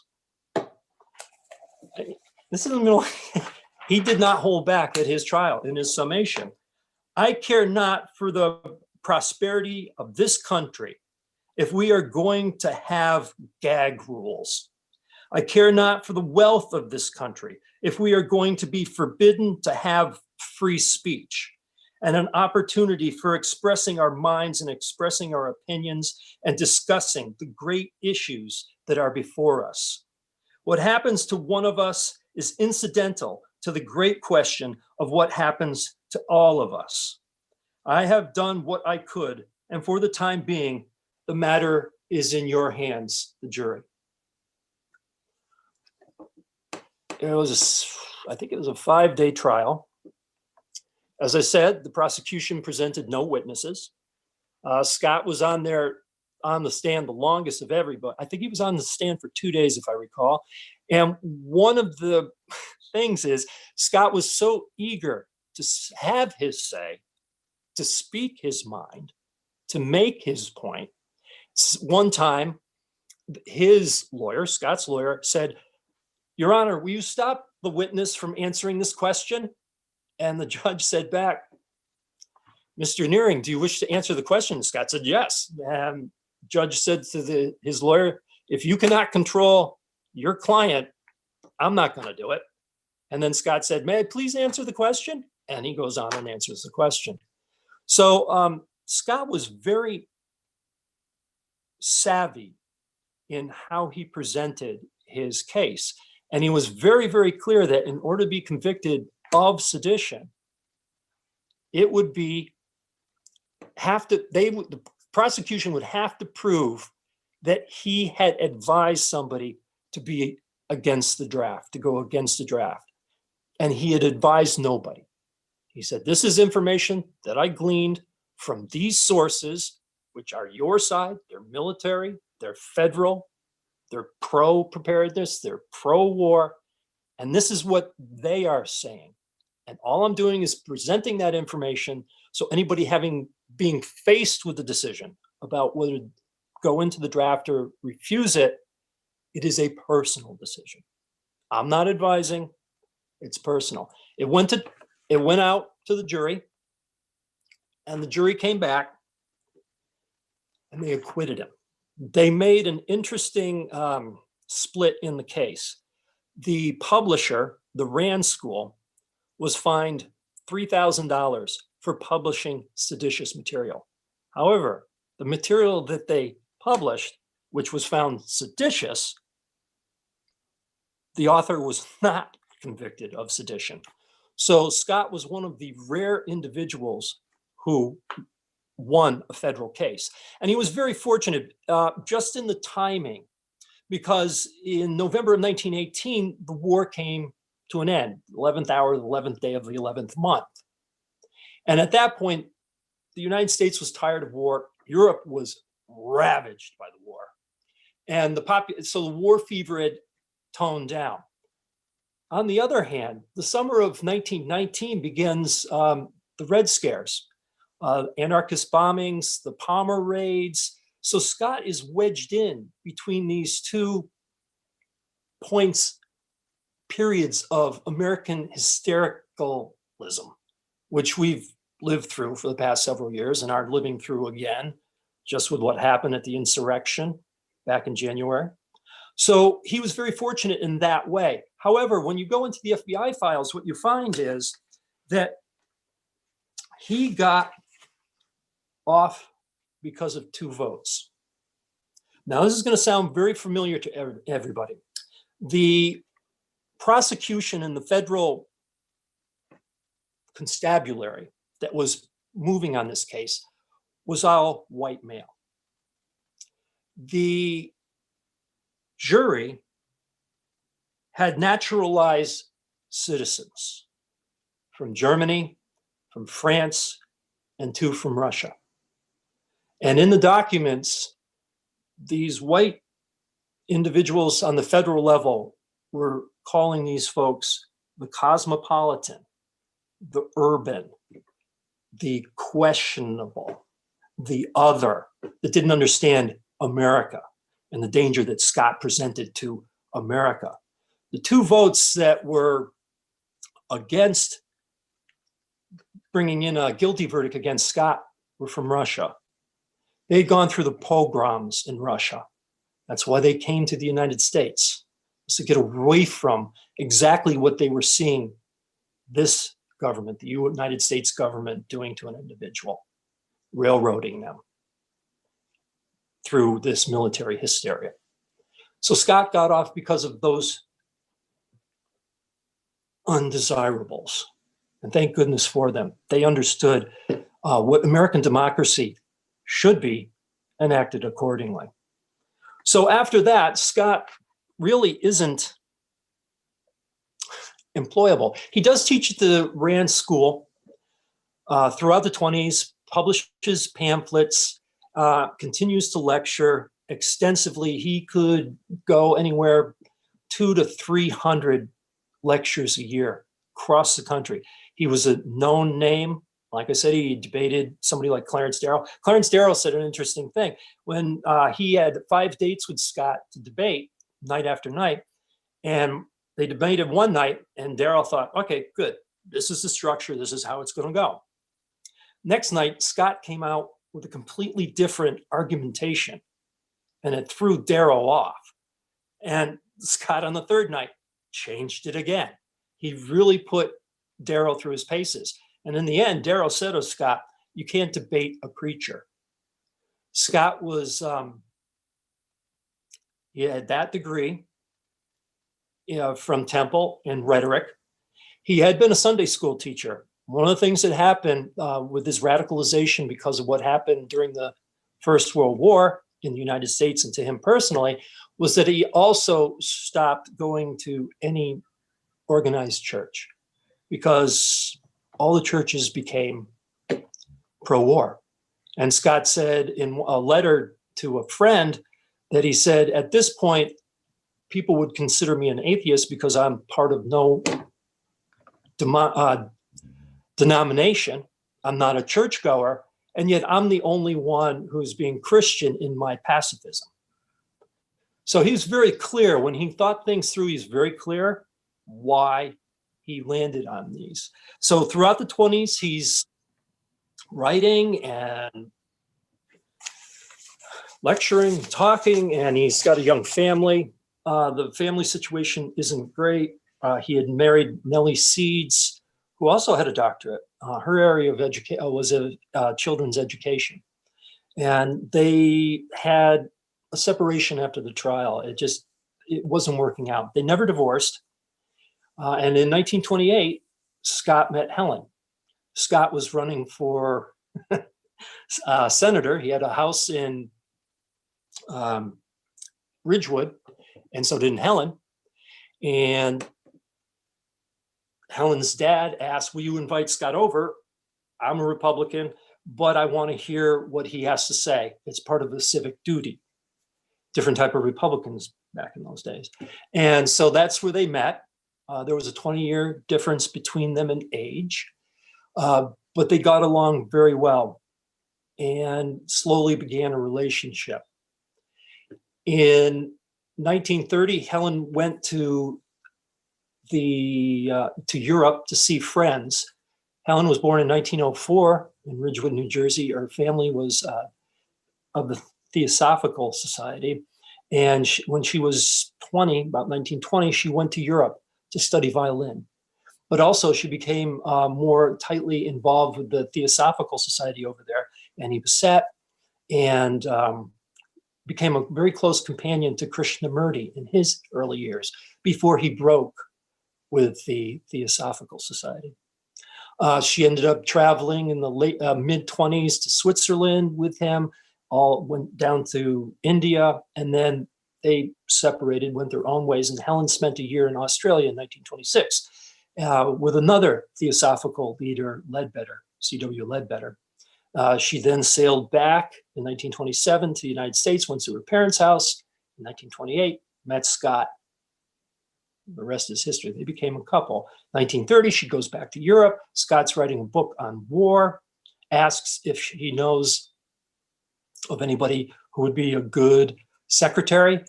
Speaker 2: This is the middle. He did not hold back at his trial in his summation. I care not for the prosperity of this country if we are going to have gag rules. I care not for the wealth of this country if we are going to be forbidden to have free speech and an opportunity for expressing our minds and expressing our opinions and discussing the great issues that are before us. What happens to one of us is incidental to the great question of what happens to all of us. I have done what I could, and for the time being, the matter is in your hands, the jury. It was, I think it was a 5-day trial. As I said, the prosecution presented no witnesses. Scott was on the stand the longest of everybody. I think he was on the stand for 2 days, if I recall. And one of the things is Scott was so eager to have his say, to speak his mind, to make his point. One time, his lawyer, Scott's lawyer, said, "Your Honor, will you stop the witness from answering this question?" And the judge said back, "Mr. Nearing, do you wish to answer the question?" Scott said, "Yes." And judge said to his lawyer, "If you cannot control your client, I'm not going to do it." And then Scott said, "May I please answer the question?" And he goes on and answers the question. So Scott was very savvy in how he presented his case. And he was very, very clear that in order to be convicted of sedition, it would be the prosecution would have to prove that he had advised somebody to be against the draft, to go against the draft. And he had advised nobody. He said, "This is information that I gleaned from these sources, which are your side. They're military, they're federal, they're pro-preparedness, they're pro-war. And this is what they are saying. And all I'm doing is presenting that information. So anybody being faced with the decision about whether to go into the draft or refuse it, it is a personal decision. I'm not advising, it's personal." It went out to the jury, and the jury came back and they acquitted him. They made an interesting split in the case. The publisher, the Rand School, was fined $3,000 for publishing seditious material. However, the material that they published, which was found seditious, the author was not convicted of sedition. So Scott was one of the rare individuals who won a federal case. And he was very fortunate just in the timing, because in November of 1918, the war came to an end, 11th hour, the 11th day of the 11th month. And at that point, the United States was tired of war. Europe was ravaged by the war. And so the war fever had toned down. On the other hand, the summer of 1919 begins the Red Scares, anarchist bombings, the Palmer raids. So Scott is wedged in between these two periods of American hystericalism, which we've lived through for the past several years and are living through again, just with what happened at the insurrection back in January. So he was very fortunate in that way. However, when you go into the FBI files, what you find is that he got off because of 2 votes. Now, this is going to sound very familiar to everybody. The prosecution in the federal constabulary that was moving on this case was all white male. The jury had naturalized citizens from Germany, from France, and 2 from Russia. And in the documents, these white individuals on the federal level were calling these folks the cosmopolitan, the urban, the questionable, the other, that didn't understand America and the danger that Scott presented to America. The 2 votes that were against bringing in a guilty verdict against Scott were from Russia. They'd gone through the pogroms in Russia. That's why they came to the United States, was to get away from exactly what they were seeing this government, the United States government, doing to an individual, railroading them through this military hysteria. So Scott got off because of those undesirables. And thank goodness for them. They understood what American democracy should be and acted accordingly. So after that, Scott really isn't employable. He does teach at the Rand School throughout the 20s, publishes pamphlets, continues to lecture extensively. He could go anywhere 200 to 300 lectures a year across the country. He was a known name Like I said, he debated somebody like Clarence Darrow. Clarence Darrow said an interesting thing. When he had 5 dates with Scott to debate night after night, and they debated one night, and Darrow thought, okay, good. This is the structure. This is how it's going to go. Next night, Scott came out with a completely different argumentation, and it threw Darrow off. And Scott on the third night changed it again. He really put Darrow through his paces. And in the end, Darrow said to Scott, you can't debate a preacher. Scott was, he had that degree from Temple in rhetoric. He had been a Sunday school teacher. One of the things that happened with his radicalization because of what happened during the First World War in the United States and to him personally was that he also stopped going to any organized church because all the churches became pro-war. And Scott said in a letter to a friend that he said, at this point, people would consider me an atheist because I'm part of no denomination. I'm not a churchgoer, and yet I'm the only one who's being Christian in my pacifism. So he's very clear. When he thought things through, he's very clear why he landed on these. So throughout the 20s, he's writing and lecturing, talking, and he's got a young family. The family situation isn't great. He had married Nellie Seeds, who also had a doctorate. Her area of education was children's education. And they had a separation after the trial. It wasn't working out. They never divorced. And in 1928, Scott met Helen. Scott was running for senator. He had a house in Ridgewood, and so did Helen. And Helen's dad asked, will you invite Scott over? I'm a Republican, but I want to hear what he has to say. It's part of the civic duty. Different type of Republicans back in those days. And so that's where they met. There was a 20-year difference between them in age, but they got along very well and slowly began a relationship. In 1930, Helen went to Europe to see friends. Helen was born in 1904 in Ridgewood, New Jersey. Her family was of the Theosophical Society. And when she was 20, about 1920, she went to Europe to study violin. But also she became more tightly involved with the Theosophical Society over there. And he beset and became a very close companion to Krishnamurti in his early years before he broke with the Theosophical Society. She ended up traveling in the late mid-20s to Switzerland with him, all went down to India, and then they separated, went their own ways, and Helen spent a year in Australia in 1926 with another Theosophical leader, Ledbetter, C.W. Ledbetter. She then sailed back in 1927 to the United States, went to her parents' house. In 1928, met Scott. The rest is history. They became a couple. 1930, she goes back to Europe. Scott's writing a book on war, asks if he knows of anybody who would be a good secretary.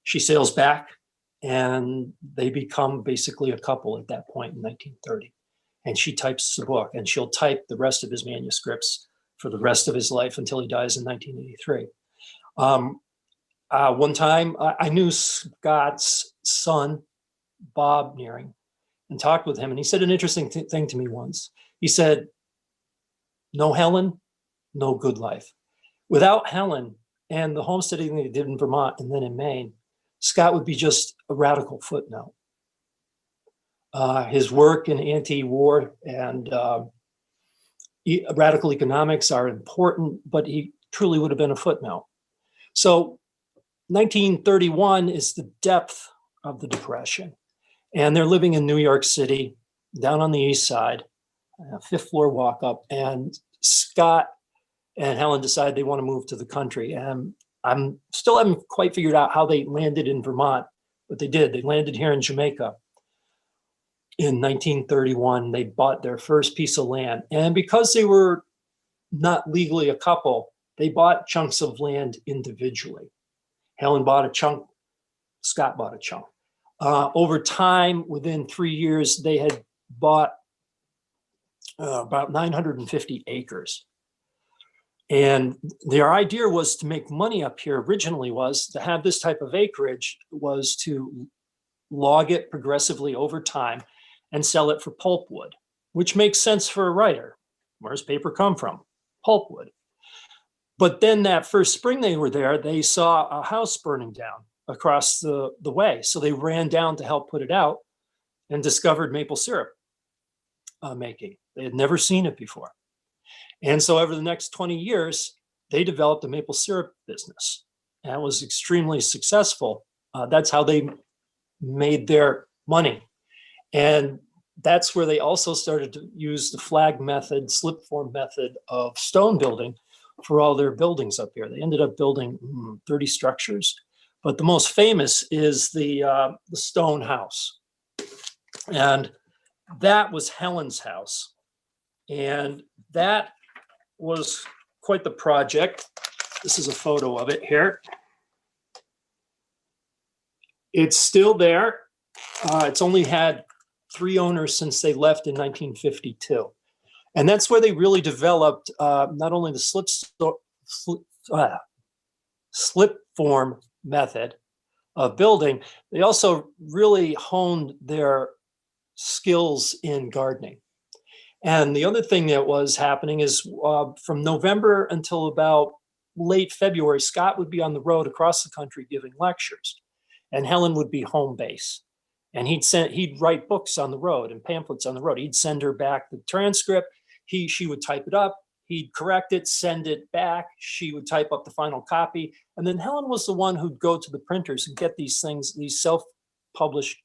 Speaker 2: She sails back, and they become basically a couple at that point in 1930. And she types the book, and she'll type the rest of his manuscripts for the rest of his life until he dies in 1983. One time, I knew Scott's son, Bob Nearing, and talked with him, and he said an interesting thing to me once. He said, no Helen, no good life. Without Helen and the homesteading they did in Vermont and then in Maine, Scott would be just a radical footnote. His work in anti-war and radical economics are important, but he truly would have been a footnote. So 1931 is the depth of the Depression. And they're living in New York City, down on the east side, fifth floor walk up. And Scott and Helen decide they want to move to the country. And I'm still haven't quite figured out how they landed in Vermont, but they did. They landed here in Jamaica. in 1931, they bought their first piece of land. And because they were not legally a couple, they bought chunks of land individually. Helen bought a chunk, Scott bought a chunk. Over time, within 3 years, they had bought about 950 acres. And their idea was to make money up here. Originally was to have this type of acreage was to log it progressively over time and sell it for pulpwood, which makes sense for a writer. Where does paper come from? Pulpwood. But then that first spring they were there, they saw a house burning down across the way. So they ran down to help put it out and discovered maple syrup making. They had never seen it before. And so over the next 20 years, they developed a maple syrup business, and it was extremely successful. That's how they made their money. And that's where they also started to use the flag method, slip form method of stone building for all their buildings up here. They ended up building 30 structures, but the most famous is the stone house. And that was Helen's house. And that was quite the project. This is a photo of it here. It's still there. It's only had 3 owners since they left in 1952. And that's where they really developed not only the slip form method of building, they also really honed their skills in gardening. And the other thing that was happening is from November until about late February, Scott would be on the road across the country giving lectures, and Helen would be home base. And he'd write books on the road and pamphlets on the road. He'd send her back the transcript. She would type it up. He'd correct it, send it back. She would type up the final copy. And then Helen was the one who'd go to the printers and get these things, these self-published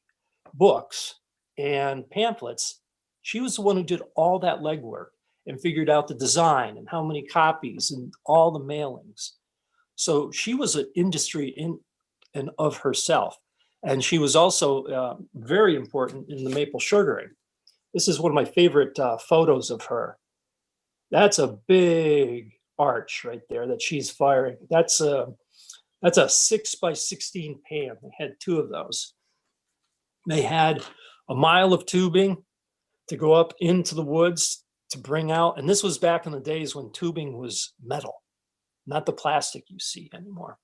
Speaker 2: books and pamphlets. She was the one who did all that legwork and figured out the design and how many copies and all the mailings. So she was an industry in and of herself. And she was also very important in the maple sugaring. This is one of my favorite photos of her. That's a big arch right there that she's firing. That's a 6x16 pan. They had 2 of those. They had a mile of tubing to go up into the woods to bring out. And this was back in the days when tubing was metal, not the plastic you see anymore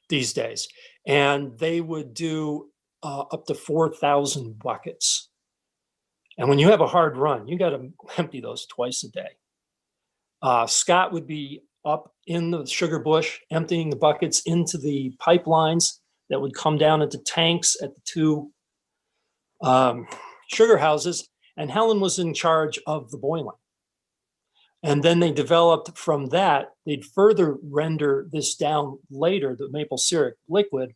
Speaker 2: these days. And they would do up to 4,000 buckets. And when you have a hard run, you got to empty those twice a day. Scott would be up in the sugar bush, emptying the buckets into the pipelines that would come down into tanks at the 2 sugar houses. And Helen was in charge of the boiling. And then they developed from that, they'd further render this down later, the maple syrup liquid,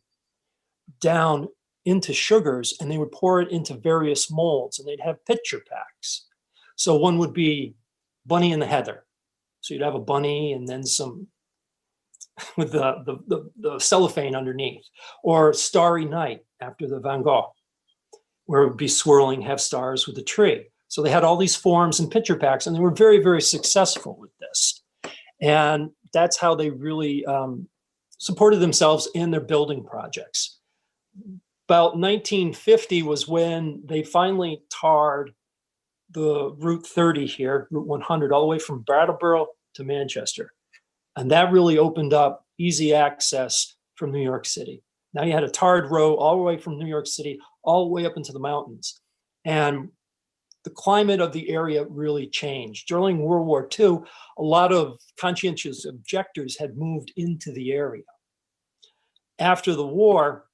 Speaker 2: down into sugars, and they would pour it into various molds, and they'd have pitcher packs. So one would be Bunny and the Heather. So you'd have a bunny and then some with the cellophane underneath, or Starry Night after the Van Gogh, where it would be swirling, have stars with a tree. So they had all these forms and pitcher packs, and they were very, very successful with this. And that's how they really supported themselves in their building projects. About 1950 was when they finally tarred the Route 30 here, Route 100, all the way from Brattleboro to Manchester. And that really opened up easy access from New York City. Now you had a tarred road all the way from New York City, all the way up into the mountains. And the climate of the area really changed. During World War II, a lot of conscientious objectors had moved into the area. After the war,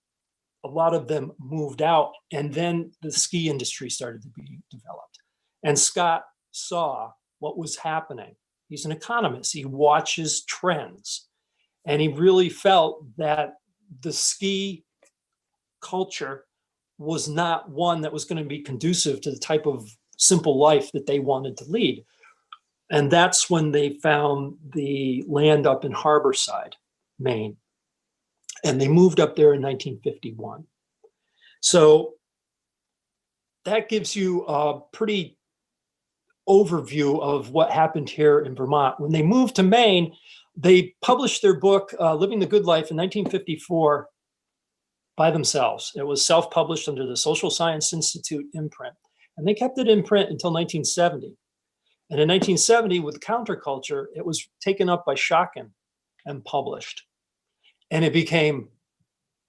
Speaker 2: a lot of them moved out, and then the ski industry started to be developed. And Scott saw what was happening. He's an economist. He watches trends. And he really felt that the ski culture was not one that was going to be conducive to the type of simple life that they wanted to lead. And that's when they found the land up in Harborside, Maine. And they moved up there in 1951. So that gives you a pretty overview of what happened here in Vermont. When they moved to Maine, they published their book, Living the Good Life, in 1954 by themselves. It was self-published under the Social Science Institute imprint. And they kept it in print until 1970. And in 1970, with Counterculture, it was taken up by Schocken and published. And it became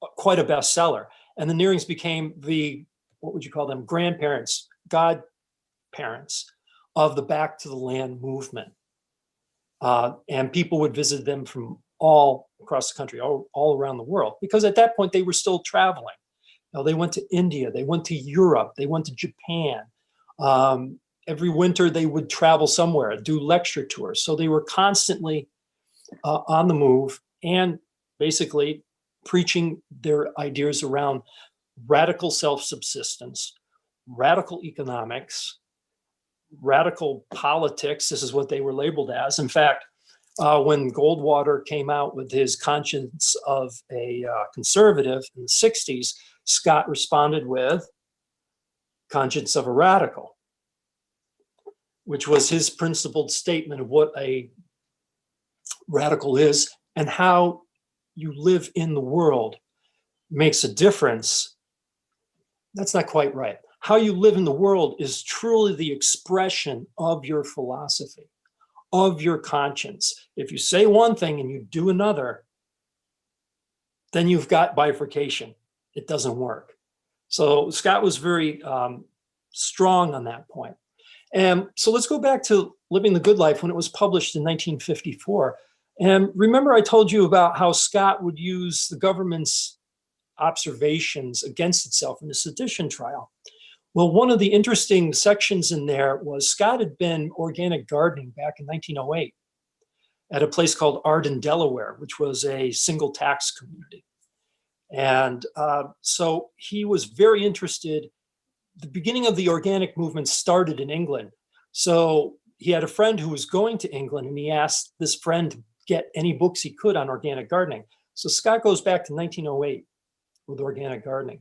Speaker 2: quite a bestseller. And the Nearings became the, what would you call them, grandparents, godparents of the Back to the Land movement. And people would visit them from all across the country, all around the world, because at that point they were still traveling. You know, they went to India, they went to Europe, they went to Japan. Every winter they would travel somewhere, do lecture tours. So they were constantly on the move and basically preaching their ideas around radical self-subsistence, radical economics, radical politics. This is what they were labeled as. In fact, when Goldwater came out with his Conscience of a Conservative in the 60s, Scott responded with Conscience of a Radical, which was his principled statement of what a radical is and how you live in the world makes a difference. That's not quite right. How you live in the world is truly the expression of your philosophy, of your conscience. If you say one thing and you do another, then you've got bifurcation. It doesn't work. So Scott was very strong on that point. And so let's go back to Living the Good Life when it was published in 1954. And remember I told you about how Scott would use the government's observations against itself in the Sedition Trial. Well, one of the interesting sections in there was Scott had been organic gardening back in 1908 at a place called Arden, Delaware, which was a single tax community. And so he was very interested. The beginning of the organic movement started in England. So he had a friend who was going to England, and he asked this friend to get any books he could on organic gardening. So Scott goes back to 1908 with organic gardening.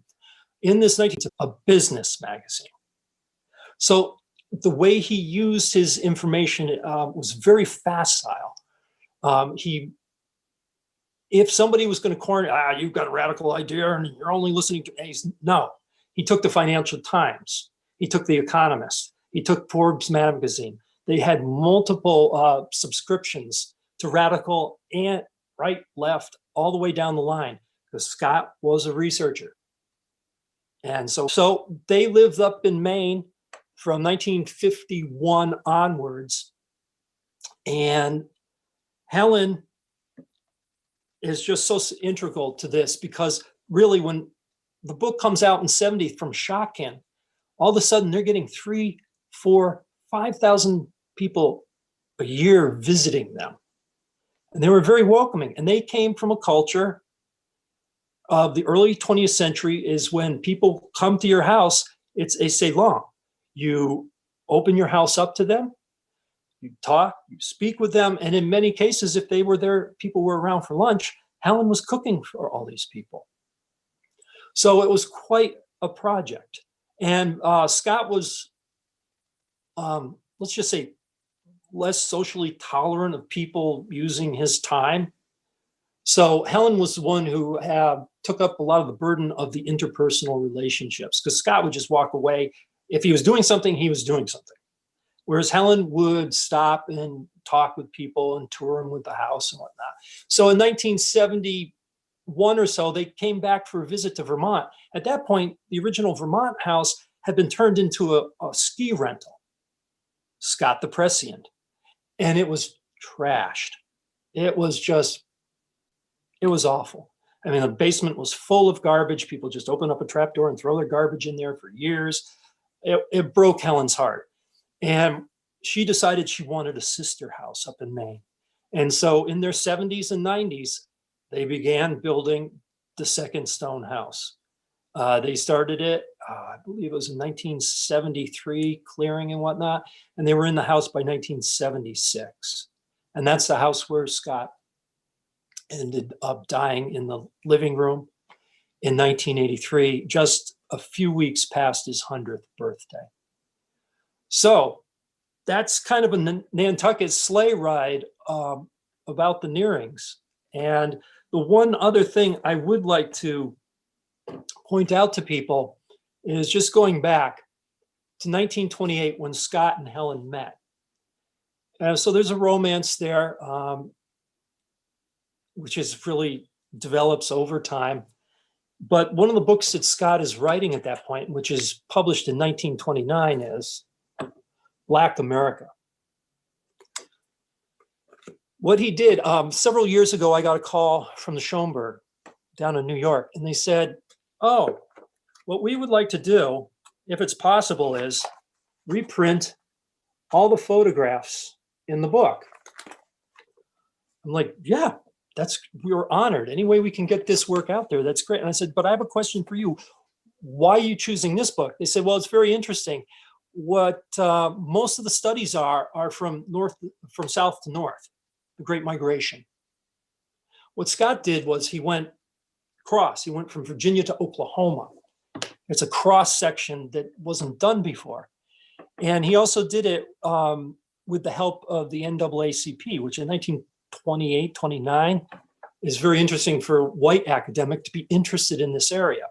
Speaker 2: In this 19, a business magazine. So the way he used his information was very facile. If somebody was going to corner, you've got a radical idea and you're only listening to A's. No, he took the Financial Times. He took the Economist. He took Forbes magazine. They had multiple subscriptions to radical and right, left, all the way down the line, because Scott was a researcher. And so they lived up in Maine from 1951 onwards. And Helen is just so integral to this, because really when the book comes out in 70 from Schocken, all of a sudden they're getting 3, 4, 5,000 people a year visiting them. And they were very welcoming. And they came from a culture of the early 20th century is when people come to your house, it's a salon. You open your house up to them, you talk, you speak with them. And in many cases, if they were there, people were around for lunch, Helen was cooking for all these people. So it was quite a project. And Scott was, let's just say, less socially tolerant of people using his time. So Helen was the one who took up a lot of the burden of the interpersonal relationships, because Scott would just walk away. If he was doing something, he was doing something. Whereas Helen would stop and talk with people and tour them with the house and whatnot. So in 1971 or so, they came back for a visit to Vermont. At that point, the original Vermont house had been turned into a ski rental, Scott the Prescient. And it was trashed. It was awful. I mean, the basement was full of garbage. People just open up a trapdoor and throw their garbage in there for years. It broke Helen's heart. And she decided she wanted a sister house up in Maine. And so in their 70s and 90s, they began building the second stone house. They started it, I believe it was in 1973, clearing and whatnot. And they were in the house by 1976. And that's the house where Scott ended up dying in the living room in 1983, just a few weeks past his 100th birthday. So that's kind of a Nantucket sleigh ride about the Nearings. And the one other thing I would like to point out to people is just going back to 1928 when Scott and Helen met. So there's a romance there, which is really develops over time. But one of the books that Scott is writing at that point, which is published in 1929, is Black America. What he did, several years ago, I got a call from the Schomburg down in New York, and they said, oh, what we would like to do, if it's possible, is reprint all the photographs in the book. I'm like, yeah, we're honored. Any way we can get this work out there, that's great. And I said, but I have a question for you. Why are you choosing this book? They said, well, it's very interesting. What most of the studies are from south to north, the Great Migration. What Scott did was he went across. He went from Virginia to Oklahoma. It's a cross section that wasn't done before. And he also did it with the help of the NAACP, which in 1928, 29 is very interesting for a white academic to be interested in this area.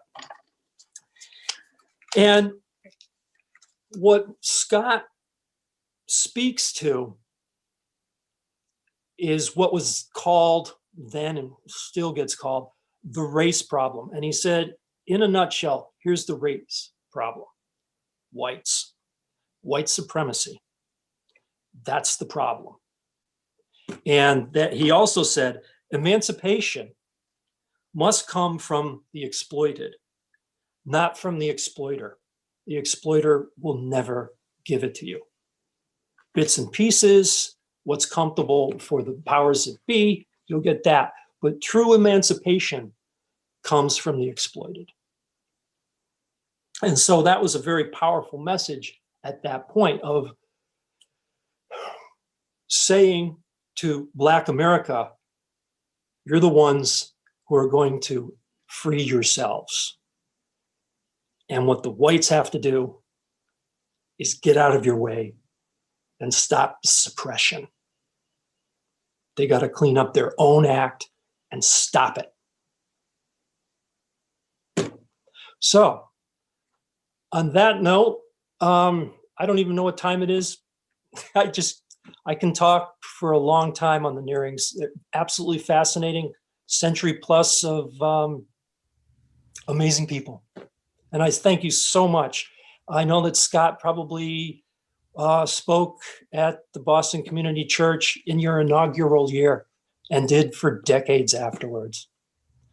Speaker 2: And what Scott speaks to is what was called then and still gets called the race problem. And he said, in a nutshell, here's the race problem. Whites, white supremacy. That's the problem. And that he also said, emancipation must come from the exploited, not from the exploiter. The exploiter will never give it to you. Bits and pieces, what's comfortable for the powers that be, you'll get that. But true emancipation comes from the exploited. And so that was a very powerful message at that point of saying to Black America, you're the ones who are going to free yourselves. And what the whites have to do is get out of your way and stop the suppression. They got to clean up their own act and stop it. So, on that note, I don't even know what time it is. I can talk for a long time on the Nearings. They're absolutely fascinating, century plus of amazing people. And I thank you so much. I know that Scott probably spoke at the Boston Community Church in your inaugural year and did for decades afterwards.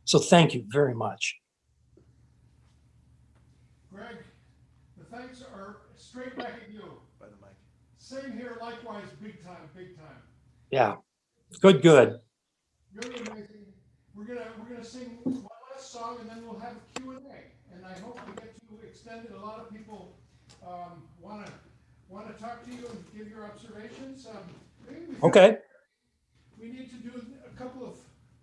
Speaker 2: So thank you very much.
Speaker 1: Greg, the thanks are straight back at you. By the mic. Same here, likewise, big time, big time.
Speaker 2: Yeah, good, good.
Speaker 1: Really amazing. We're gonna sing one last song and then we'll have Q&A. And I hope to get to extend it. A lot of people want to talk to you and give your observations.
Speaker 2: Okay.
Speaker 1: We need to do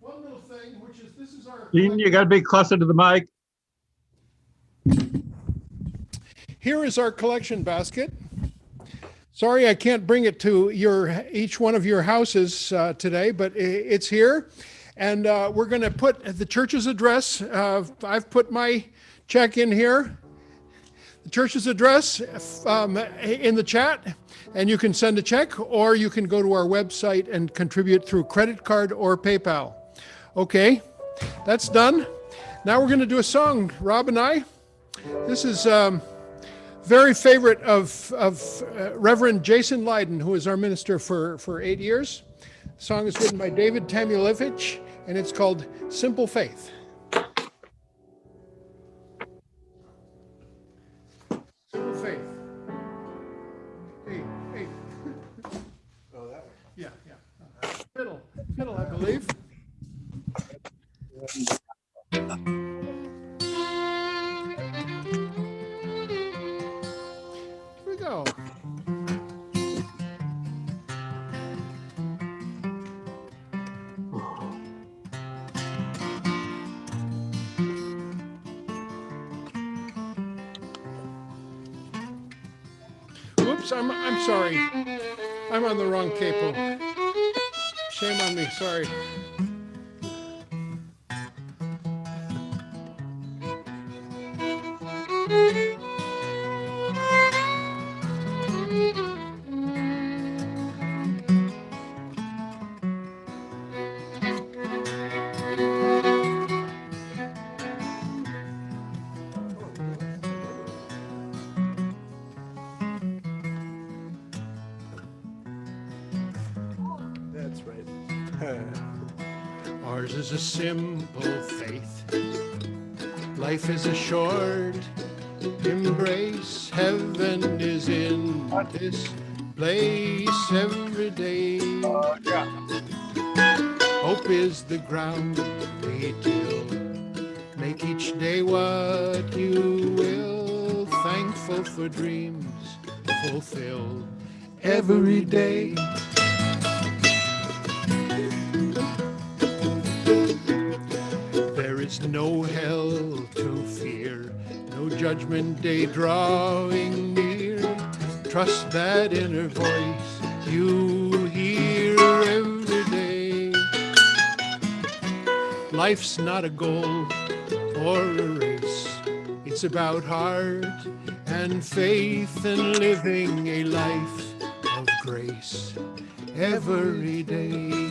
Speaker 1: one little thing, which is this is our.
Speaker 4: Dean, you got to be closer to the mic.
Speaker 1: Here is our collection basket. Sorry, I can't bring it to each one of your houses today, but it's here. And we're going to put the church's address. I've put my check in here. The church's address in the chat, and you can send a check, or you can go to our website and contribute through credit card or PayPal. Okay, that's done. Now we're going to do a song, Rob and I. This is very favorite of Reverend Jason Lydon, who is our minister for 8 years. The song is written by David Tamulevich, and it's called Simple Faith. Simple Faith. Hey.
Speaker 3: Oh, that one.
Speaker 1: Yeah. Fiddle, I believe. Here we go. Oops, I'm sorry. I'm on the wrong capo. Shame on me, sorry.
Speaker 3: That's right.
Speaker 1: Ours is a simple faith. Life is a short embrace. Heaven is in this place every day. Hope is the ground we till. Make each day what you will. Thankful for dreams fulfilled every day. There is no hell to fear, no judgment day drawing near. Trust that inner voice you hear every day. Life's not a goal or a race. It's about heart and faith and living a life of grace every day.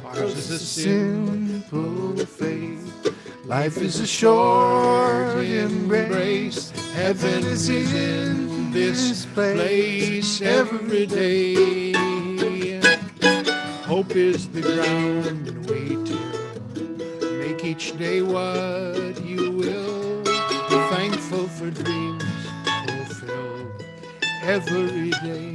Speaker 1: Ours is a simple faith. Life is a short embrace. Heaven is in this place every day. Hope is the ground we till. Make each day what you will. Thankful for dreams fulfilled every day.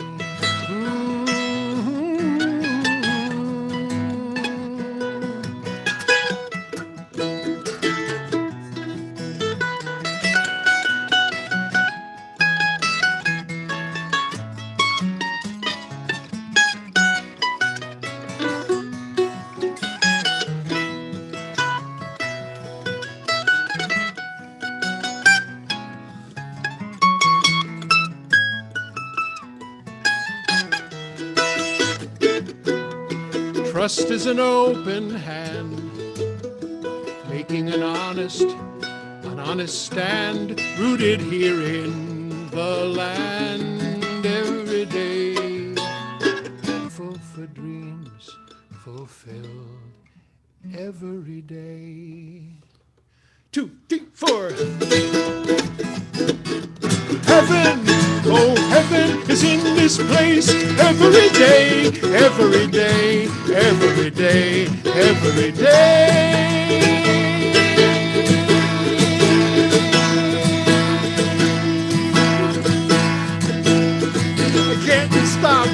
Speaker 1: Trust is an open hand, making an honest stand, rooted here in the land every day. Full for dreams fulfilled every day. 2, 3, 4. Heaven, oh heaven is in this place every day, every day, every day, every day. I can't stop.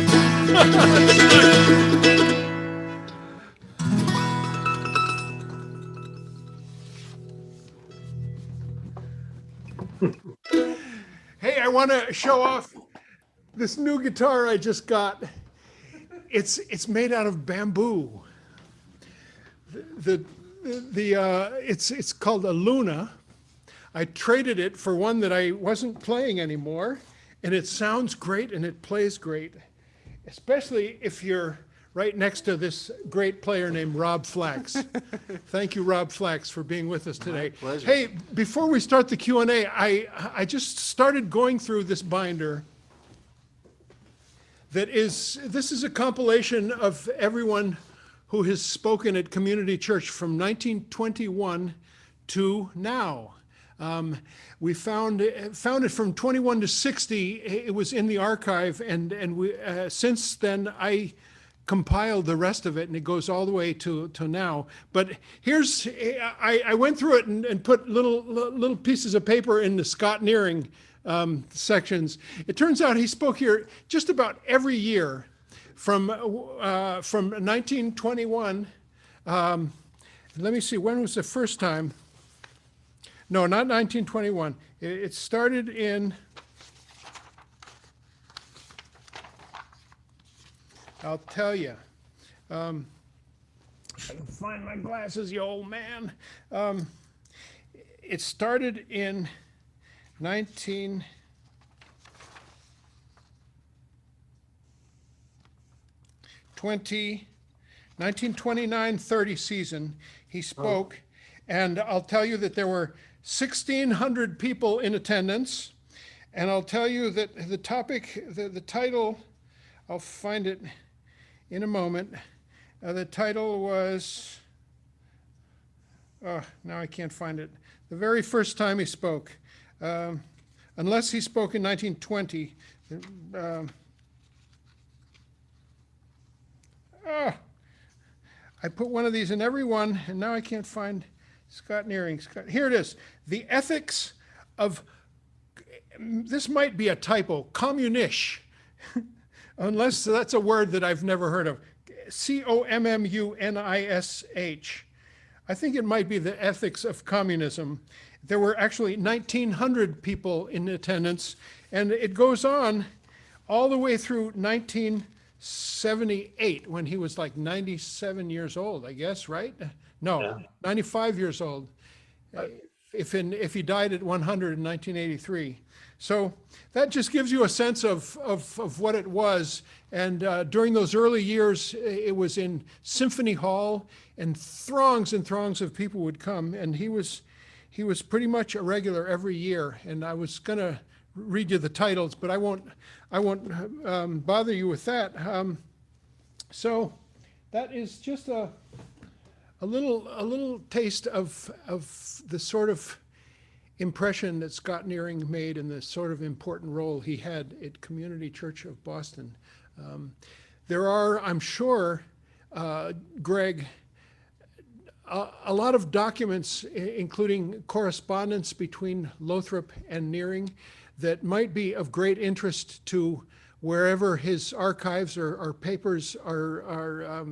Speaker 1: Hey, I want to show off this new guitar I just got. It's made out of bamboo. It's called a Luna. I traded it for one that I wasn't playing anymore, and it sounds great and it plays great, especially if you're right next to this great player named Rob Flax. Thank you, Rob Flax, for being with us today.
Speaker 3: My pleasure.
Speaker 1: Hey, before we start the Q&A, I just started going through this binder. This is a compilation of everyone who has spoken at Community Church from 1921 to now. We found it from 21 to 60. It was in the archive, and we since then I compiled the rest of it, and it goes all the way to now. But here's I went through it and put little pieces of paper in the Scott Nearing sections. It turns out he spoke here just about every year from 1921. Let me see, when was the first time? No, not 1921. It started in, I'll tell you. I can find my glasses, you old man. it started in 1929-30 season. He spoke, and I'll tell you that there were 1,600 people in attendance. And I'll tell you that the topic, the title, I'll find it in a moment. The title was, now I can't find it. The very first time he spoke, unless he spoke in 1920. I put one of these in every one, and now I can't find Scott Nearing. Here it is. The Ethics of, this might be a typo, communish, unless that's a word that I've never heard of. C-O-M-M-U-N-I-S-H. I think it might be the ethics of communism. There were actually 1,900 people in attendance, and it goes on all the way through 1978, when he was like 97 years old, I guess, right? No, yeah. 95 years old, if he died at 100 in 1983. So that just gives you a sense of what it was. And during those early years, it was in Symphony Hall, and throngs of people would come. And he was pretty much a regular every year. And I was going to read you the titles, but I won't bother you with that. So that is just a little taste of the sort of impression that Scott Nearing made and the sort of important role he had at Community Church of Boston. There are, I'm sure, Greg, a lot of documents, including correspondence between Lothrop and Nearing, that might be of great interest to wherever his archives or papers are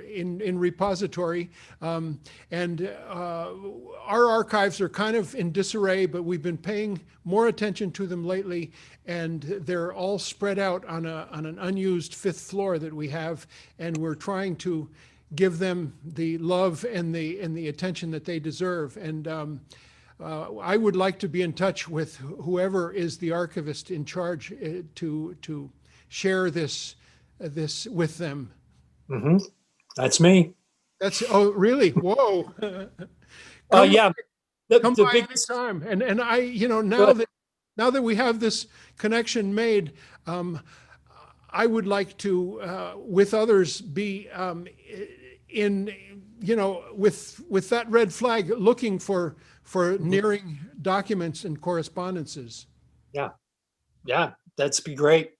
Speaker 1: in repository. And our archives are kind of in disarray, but we've been paying more attention to them lately, and they're all spread out on an unused fifth floor that we have, and we're trying to give them the love and the attention that they deserve. And I would like to be in touch with whoever is the archivist in charge to share this with them.
Speaker 2: Mm-hmm. That's me.
Speaker 1: Oh, really? Whoa.
Speaker 2: Yeah.
Speaker 1: Come by anytime. And I, now that we have this connection made, I would like to, with others, be with that red flag, looking for Nearing documents and correspondences.
Speaker 2: Yeah, that'd be great.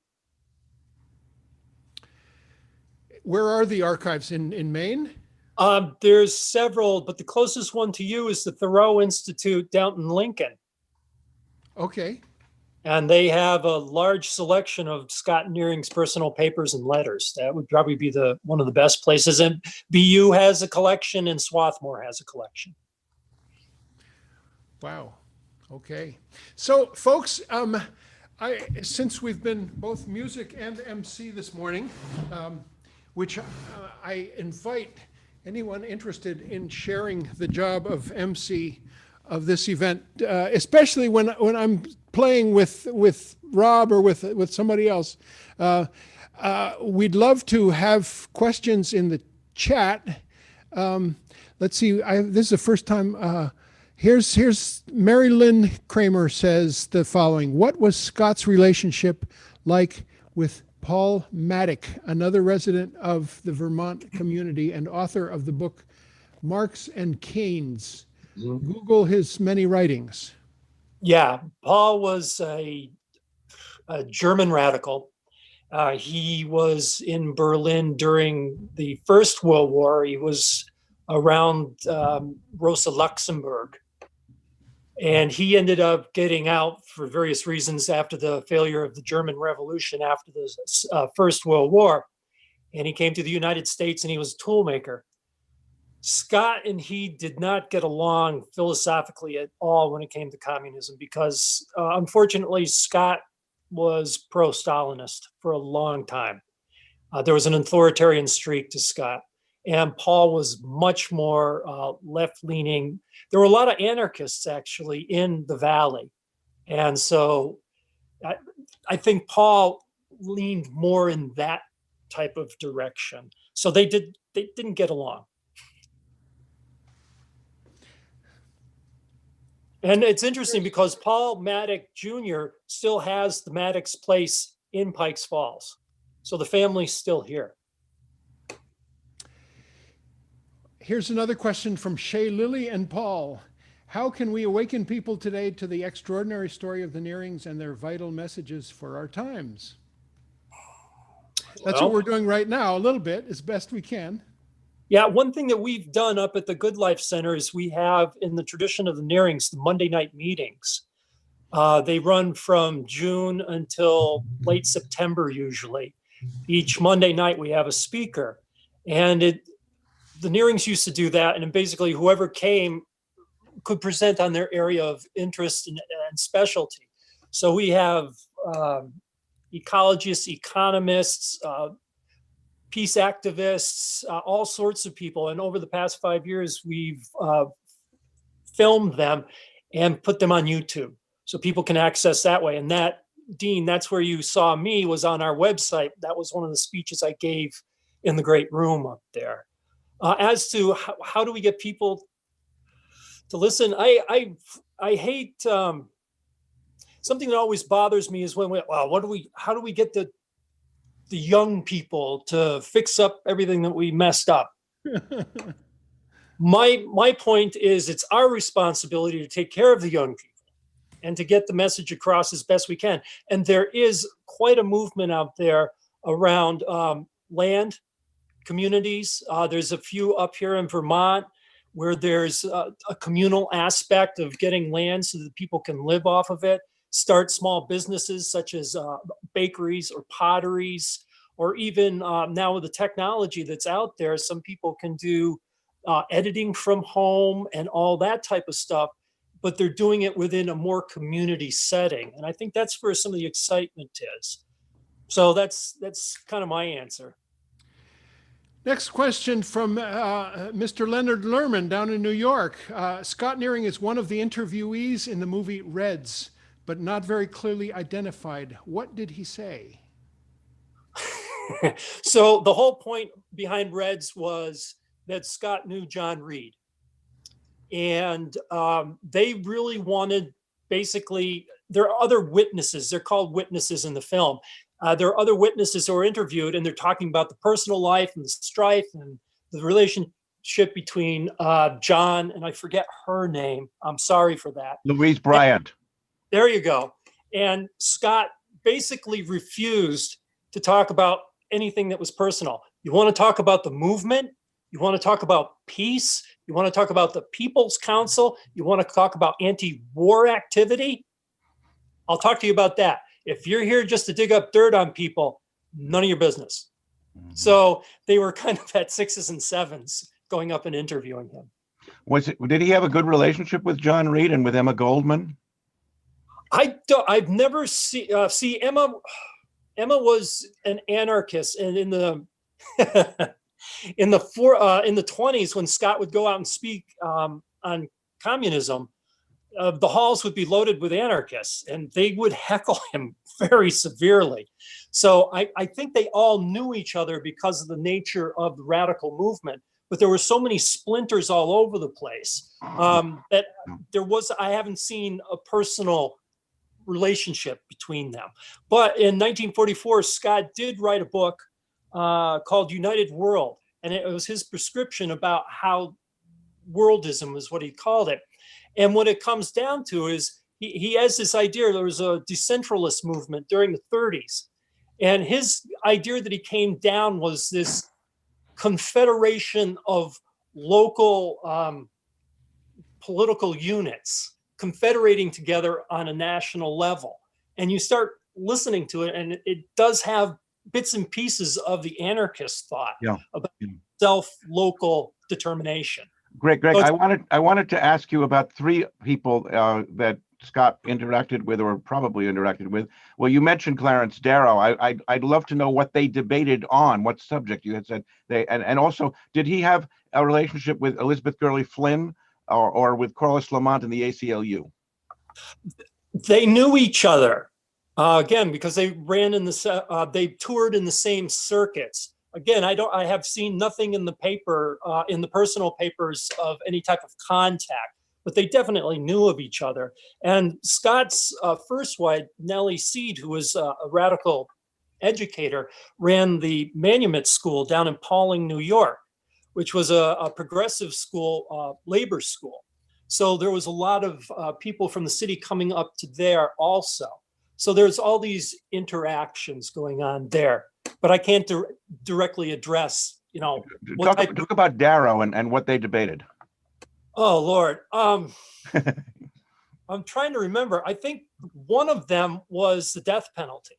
Speaker 1: Where are the archives in Maine?
Speaker 2: There's several, but the closest one to you is the Thoreau Institute down in Lincoln.
Speaker 1: Okay.
Speaker 2: And they have a large selection of Scott Nearing's personal papers and letters. That would probably be one of the best places. And BU has a collection, and Swarthmore has a collection.
Speaker 1: Wow. Okay. So, folks, since we've been both music and MC this morning, which I invite anyone interested in sharing the job of MC of this event, especially when I'm playing with Rob or with somebody else. We'd love to have questions in the chat. Let's see. This is the first time. Here's Mary Lynn Kramer says the following: what was Scott's relationship like with Paul Maddock, another resident of the Vermont community and author of the book Marx and Keynes? Mm-hmm. Google his many writings.
Speaker 2: Yeah, Paul was a German radical. He was in Berlin during the First World War. He was around Rosa Luxemburg. And he ended up getting out for various reasons after the failure of the German Revolution after the First World War. And he came to the United States, and he was a toolmaker. Scott and he did not get along philosophically at all when it came to communism, because unfortunately, Scott was pro-Stalinist for a long time. There was an authoritarian streak to Scott. and Paul was much more left-leaning. There were a lot of anarchists actually in the valley, and so I think Paul leaned more in that type of direction. So they didn't get along. And it's interesting because Paul Maddox Jr. still has the Maddox place in Pikes Falls. So the family's still here.
Speaker 1: Here's another question from Shay, Lily, and Paul. How can we awaken people today to the extraordinary story of the Nearings and their vital messages for our times? That's what we're doing right now, a little bit, as best we can.
Speaker 2: Yeah, one thing that we've done up at the Good Life Center is we have, in the tradition of the Nearings, the Monday night meetings. They run from June until late September usually. Each Monday night we have a speaker. And the Nearings used to do that, and basically whoever came could present on their area of interest and specialty. So we have ecologists, economists, peace activists, all sorts of people. And over the past 5 years, we've filmed them and put them on YouTube so people can access that way. And that, Dean, that's where you saw me, was on our website. That was one of the speeches I gave in the great room up there. As to how do we get people to listen, I hate something that always bothers me is when how do we get the young people to fix up everything that we messed up? My point is, it's our responsibility to take care of the young people and to get the message across as best we can. And there is quite a movement out there around land communities. There's a few up here in Vermont where there's a communal aspect of getting land so that people can live off of it, start small businesses such as bakeries or potteries, or even now with the technology that's out there, some people can do editing from home and all that type of stuff, but they're doing it within a more community setting. And I think that's where some of the excitement is. So that's kind of my answer.
Speaker 1: Next question from Mr. Leonard Lerman down in New York. Scott Nearing is one of the interviewees in the movie Reds, but not very clearly identified. What did he say?
Speaker 2: So the whole point behind Reds was that Scott knew John Reed. And they really wanted, basically, there are other witnesses. They're called witnesses in the film. There are other witnesses who are interviewed, and they're talking about the personal life and the strife and the relationship between John, and I forget her name. I'm sorry for that.
Speaker 3: Louise Bryant.
Speaker 2: There you go. And Scott basically refused to talk about anything that was personal. You want to talk about the movement? You want to talk about peace? You want to talk about the People's Council? You want to talk about anti-war activity? I'll talk to you about that. If you're here just to dig up dirt on people, none of your business. Mm-hmm. So they were kind of at 6s and 7s going up and interviewing him.
Speaker 3: Did he have a good relationship with John Reed and with Emma Goldman?
Speaker 2: I've never see Emma. Emma was an anarchist, and in the in the 20s, when Scott would go out and speak on communism, the halls would be loaded with anarchists, and they would heckle him very severely. So I think they all knew each other because of the nature of the radical movement. But there were so many splinters all over the place that I haven't seen a personal relationship between them. But in 1944, Scott did write a book called United World, and it was his prescription about how worldism is what he called it. And what it comes down to is he has this idea. There was a decentralist movement during the 30s, and his idea that he came down was this confederation of local political units confederating together on a national level. And you start listening to it, and it does have bits and pieces of the anarchist thought about self-local determination.
Speaker 3: Greg, I wanted to ask you about 3 people that Scott interacted with, or probably interacted with. Well, you mentioned Clarence Darrow. I'd love to know what they debated on, what subject. You had said they, and also, did he have a relationship with Elizabeth Gurley Flynn or with Corliss Lamont in the ACLU?
Speaker 2: They knew each other, again, because they ran in they toured in the same circuits. Again, I have seen nothing in the paper, in the personal papers, of any type of contact, but they definitely knew of each other. And Scott's first wife, Nellie Seed, who was a radical educator, ran the Manumet School down in Pawling, New York, which was a progressive school, labor school. So there was a lot of people from the city coming up to there also. So there's all these interactions going on there, but I can't directly address,
Speaker 3: Talk about Darrow and what they debated.
Speaker 2: Oh, Lord. I'm trying to remember. I think one of them was the death penalty,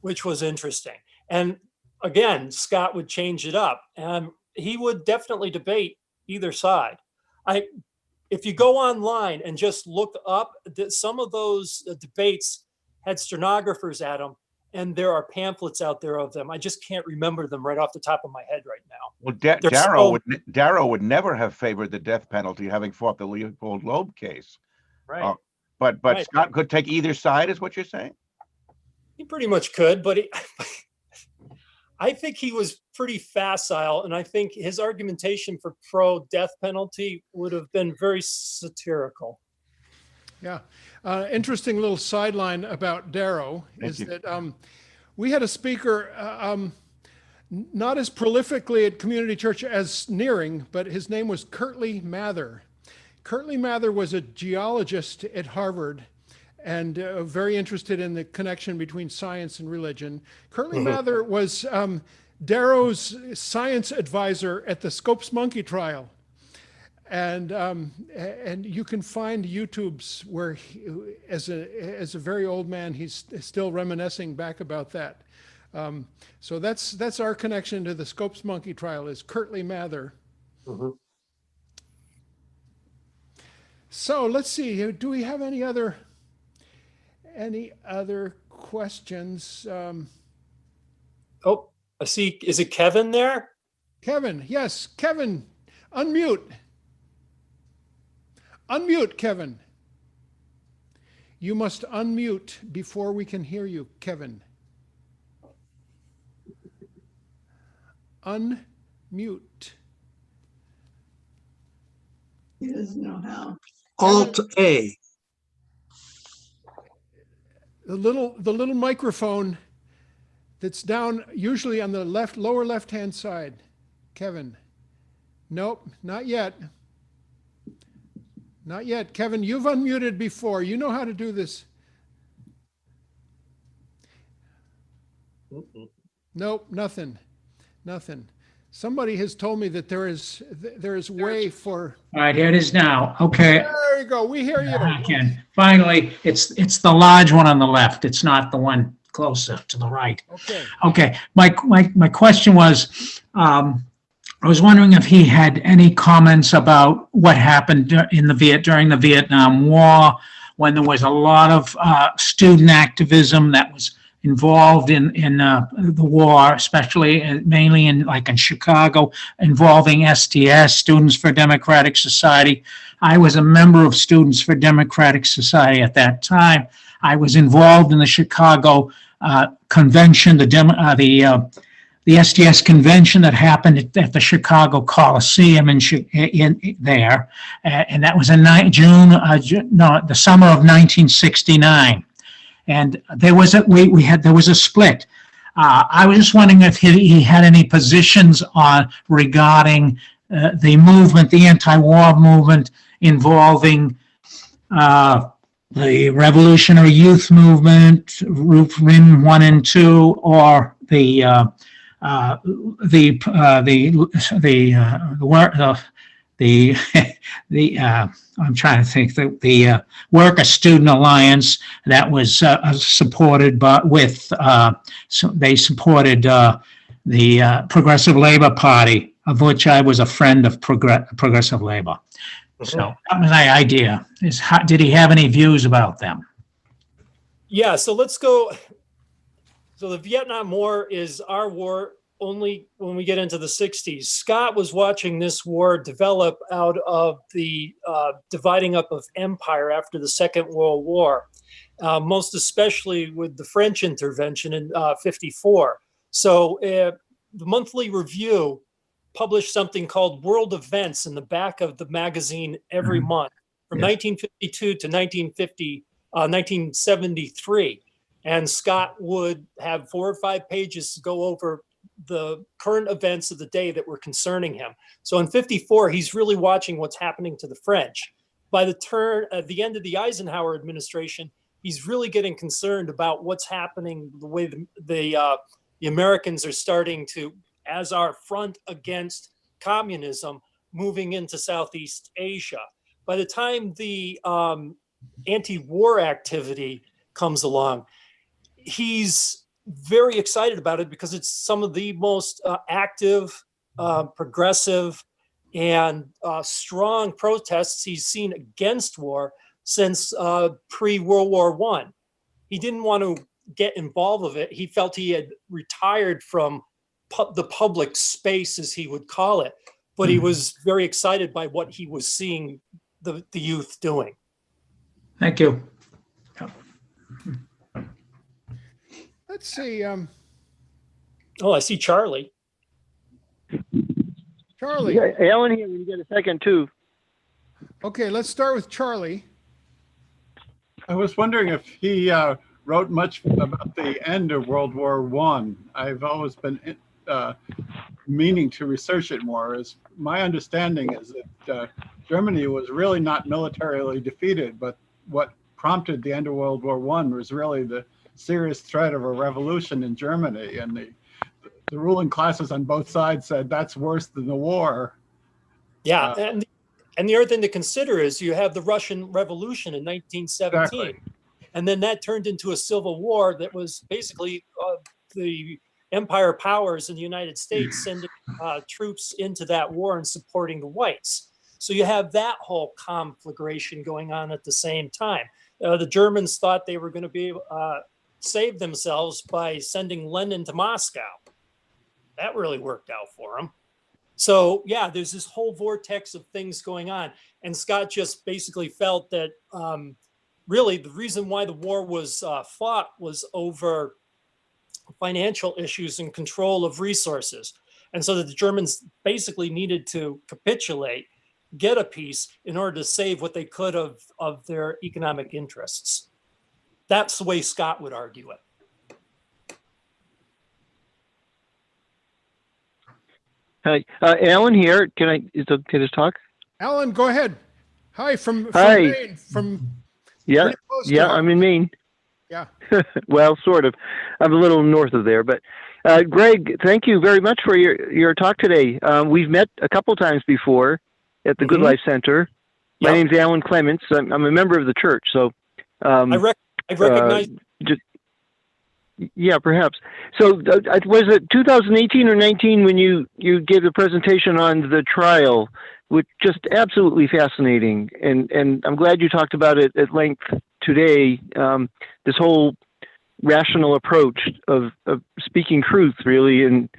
Speaker 2: which was interesting. And again, Scott would change it up, and he would definitely debate either side. If you go online and just look up, some of those debates had stenographers at them, and there are pamphlets out there of them. I just can't remember them right off the top of my head right now.
Speaker 3: Well, Darrow would never have favored the death penalty, having fought the Leopold Loeb case.
Speaker 2: Right.
Speaker 3: But
Speaker 2: Right.
Speaker 3: Scott could take either side, is what you're saying?
Speaker 2: He pretty much could, but I think he was pretty facile, and I think his argumentation for pro-death penalty would have been very satirical.
Speaker 1: Yeah. Interesting little sideline about Darrow is that we had a speaker, not as prolifically at Community Church as Nearing, but his name was Curtly Mather. Curtly Mather was a geologist at Harvard and very interested in the connection between science and religion. Curtly Mather was Darrow's science advisor at the Scopes Monkey trial. And you can find YouTubes where as a very old man, he's still reminiscing back about that. So that's our connection to the Scopes Monkey trial, is Curtly Mather. So let's see, do we have any other questions?
Speaker 2: Oh, I see. Is it Kevin there?
Speaker 1: Kevin, yes, Kevin, unmute. Unmute, Kevin. You must unmute before we can hear you, Kevin. Unmute.
Speaker 5: He doesn't know how.
Speaker 6: Alt A.
Speaker 1: The little microphone that's down usually on the lower left-hand side. Kevin. Nope, not yet. Not yet. Kevin, you've unmuted before. You know how to do this. Nope, nothing. Somebody has told me that there is way for.
Speaker 7: All right, here it is now. Okay.
Speaker 1: There you go. We hear you.
Speaker 7: I can. Finally, it's the large one on the left. It's not the one closer to the right.
Speaker 1: Okay.
Speaker 7: Okay. My question was, I was wondering if he had any comments about what happened during the Vietnam War, when there was a lot of student activism that was involved in the war, especially mainly in Chicago, involving STS, Students for Democratic Society. I was a member of Students for Democratic Society at that time. I was involved in the Chicago convention, the STS convention that happened at the Chicago Coliseum in there, and that was in the summer of 1969. And there was a split. I was just wondering if he had any positions regarding the movement, the anti-war movement involving the Revolutionary Youth Movement, RIM 1 and 2, or I'm trying to think, the Worker Student Alliance that was supported, they supported the Progressive Labor Party, of which I was a friend of Progressive Labor. So that was my idea, is how, did he have any views about them?
Speaker 2: Yeah, so let's go. So the Vietnam War is our war only when we get into the 60s. Scott was watching this war develop out of the dividing up of empire after the Second World War, most especially with the French intervention in 54. So the Monthly Review published something called World Events in the back of the magazine every month from 1952 to 1973. And Scott would have 4 or 5 pages to go over the current events of the day that were concerning him. So in 54, he's really watching what's happening to the French. By at the end of the Eisenhower administration, he's really getting concerned about what's happening, the way the Americans are starting to, as our front against communism, moving into Southeast Asia. By the time the anti-war activity comes along, he's very excited about it because it's some of the most active, progressive, and strong protests he's seen against war since pre-World War I. He didn't want to get involved with it. He felt he had retired from the public space, as he would call it, but he was very excited by what he was seeing the youth doing.
Speaker 7: Thank you.
Speaker 1: Let's see.
Speaker 2: Oh, I see Charlie.
Speaker 1: Charlie.
Speaker 6: Yeah, Alan here when you get a second too.
Speaker 1: Okay, let's start with Charlie.
Speaker 4: I was wondering if he wrote much about the end of World War I. I've always been meaning to research it more. As my understanding is that Germany was really not militarily defeated, but what prompted the end of World War I was really the serious threat of a revolution in Germany, and the ruling classes on both sides said that's worse than the war.
Speaker 2: Yeah, and the other thing to consider is you have the Russian Revolution in 1917,
Speaker 4: Exactly.
Speaker 2: and then that turned into a civil war that was basically the empire powers in the United States sending troops into that war and supporting the whites. So you have that whole conflagration going on at the same time. The Germans thought they were going to be save themselves by sending Lenin to Moscow. That really worked out for them. So yeah, there's this whole vortex of things going on. And Scott just basically felt that really the reason why the war was fought was over financial issues and control of resources. And so that the Germans basically needed to capitulate, get a peace in order to save what they could of their economic interests. That's the way Scott would argue it.
Speaker 6: Hi, Alan here. Can I talk?
Speaker 1: Alan, go ahead. Hi, from
Speaker 6: Hi.
Speaker 1: Maine, from
Speaker 6: Yeah,
Speaker 1: pretty close to
Speaker 6: yeah, I'm in Maine.
Speaker 1: Yeah.
Speaker 6: Well, sort of. I'm a little north of there, but Greg, thank you very much for your talk today. We've met a couple times before at the Good Life Center. My
Speaker 2: Yep.
Speaker 6: name's Alan Clements. I'm a member of the church, so
Speaker 2: I recognize.
Speaker 6: Yeah, perhaps. So was it 2018 or 19 when you gave the presentation on the trial, which just absolutely fascinating. And I'm glad you talked about it at length today. This whole rational approach of speaking truth, really. And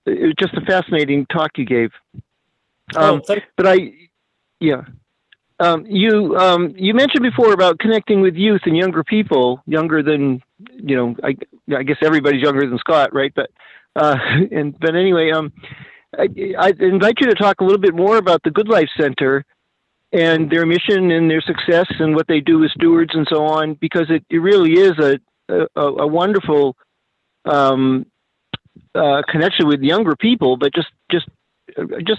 Speaker 6: it was just a fascinating talk you gave. You mentioned before about connecting with youth and younger people, younger than, I guess everybody's younger than Scott, right? But anyway, I invite you to talk a little bit more about the Good Life Center and their mission and their success and what they do with stewards and so on, because it really is a wonderful connection with younger people, but just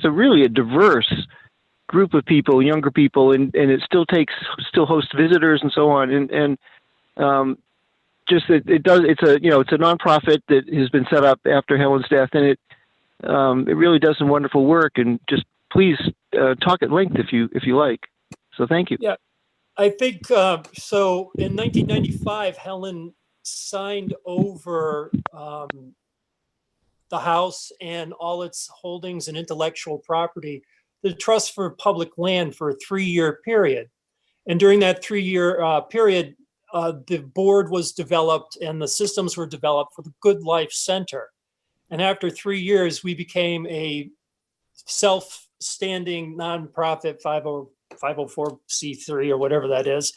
Speaker 6: a really diverse group of people, younger people, and it still hosts visitors and so on, and it's a nonprofit that has been set up after Helen's death, and it really does some wonderful work. And just please talk at length if you like. So thank you.
Speaker 2: Yeah, I think so. In 1995, Helen signed over the house and all its holdings and intellectual property the Trust for Public Land for a 3-year period. And during that 3-year period, the board was developed and the systems were developed for the Good Life Center. And after 3 years, we became a self-standing nonprofit 504c3 or whatever that is.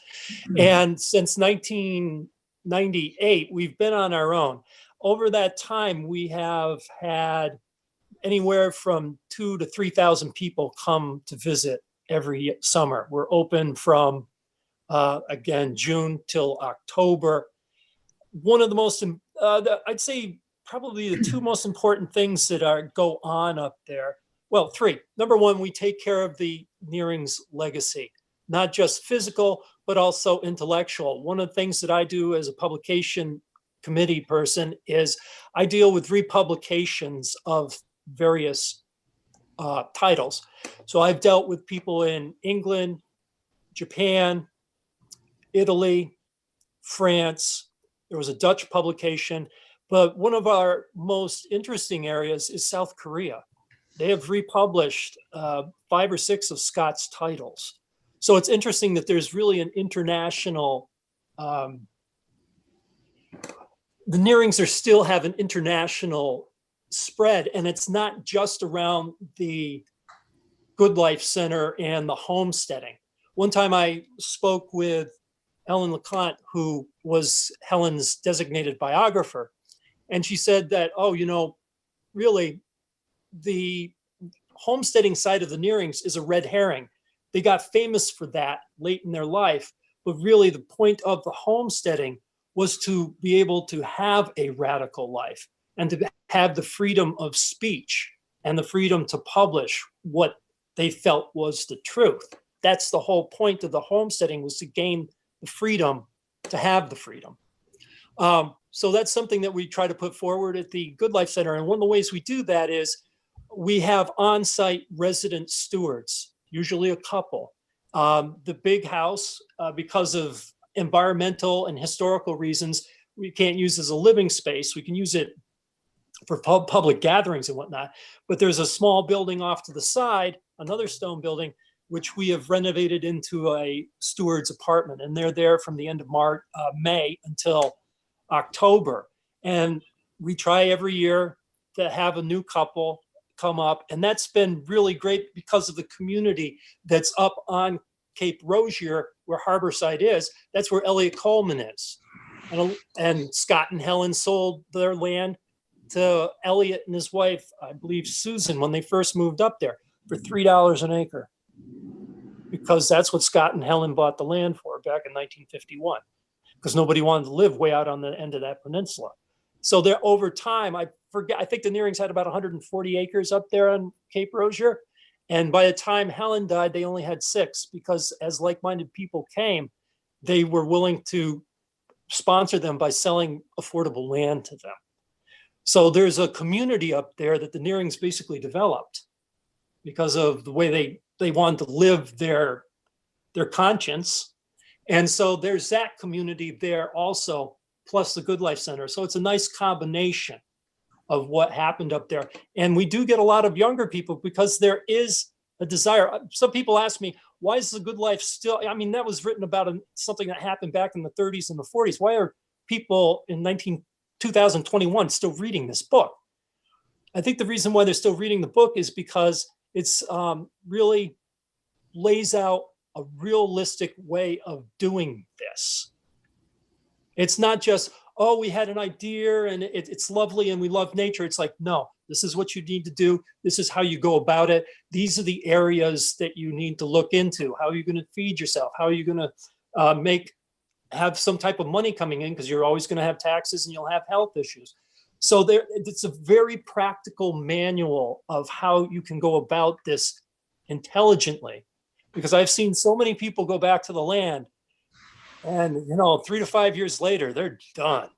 Speaker 2: And since 1998, we've been on our own. Over that time, we have had anywhere from 2,000 to 3,000 people come to visit every summer. We're open from, again, June till October. One of the most, I'd say probably the 2 most important things that go on up there. Well, 3. Number 1, we take care of the Nearing's legacy, not just physical, but also intellectual. One of the things that I do as a publication committee person is I deal with republications of various titles. So I've dealt with people in England, Japan, Italy, France. There was a Dutch publication, but one of our most interesting areas is South Korea. They have republished 5 or 6 of Scott's titles. So it's interesting that there's really an international, the Nearings still have an international spread, and it's not just around the Good Life Center and the homesteading. One time I spoke with Helen LeConte, who was Helen's designated biographer, and she said that, oh, you know, really, the homesteading side of the Nearings is a red herring. They got famous for that late in their life, but really the point of the homesteading was to be able to have a radical life and to have the freedom of speech and the freedom to publish what they felt was the truth. That's the whole point of the homesteading, was to gain the freedom to have the freedom. So that's something that we try to put forward at the Good Life Center. And one of the ways we do that is we have on-site resident stewards, usually a couple. The big house, because of environmental and historical reasons, we can't use as a living space. We can use it for public gatherings and whatnot. But there's a small building off to the side, another stone building, which we have renovated into a steward's apartment. And they're there from the end of May until October. And we try every year to have a new couple come up. And that's been really great because of the community that's up on Cape Rosier, where Harborside is. That's where Elliot Coleman is. And Scott and Helen sold their land to Elliot and his wife, I believe Susan, when they first moved up there, for $3 an acre. Because that's what Scott and Helen bought the land for back in 1951. Because nobody wanted to live way out on the end of that peninsula. So there, over time, I think the Nearings had about 140 acres up there on Cape Rosier. And by the time Helen died, they only had 6, because as like-minded people came, they were willing to sponsor them by selling affordable land to them. So there's a community up there that the Nearings basically developed because of the way they wanted to live their conscience. And so there's that community there also, plus the Good Life Center. So it's a nice combination of what happened up there. And we do get a lot of younger people because there is a desire. Some people ask me, why is the Good Life still, I mean, that was written about something that happened back in the 30s and the 40s. Why are people in 2021 still reading this book? I think the reason why they're still reading the book is because it's really lays out a realistic way of doing this. It's not just, oh, we had an idea and it's lovely and we love nature. It's like, no, this is what you need to do. This is how you go about it. These are the areas that you need to look into. How are you going to feed yourself? How are you going to have some type of money coming in? Because you're always going to have taxes and you'll have health issues. So it's a very practical manual of how you can go about this intelligently. Because I've seen so many people go back to the land and, 3 to 5 years later, they're done.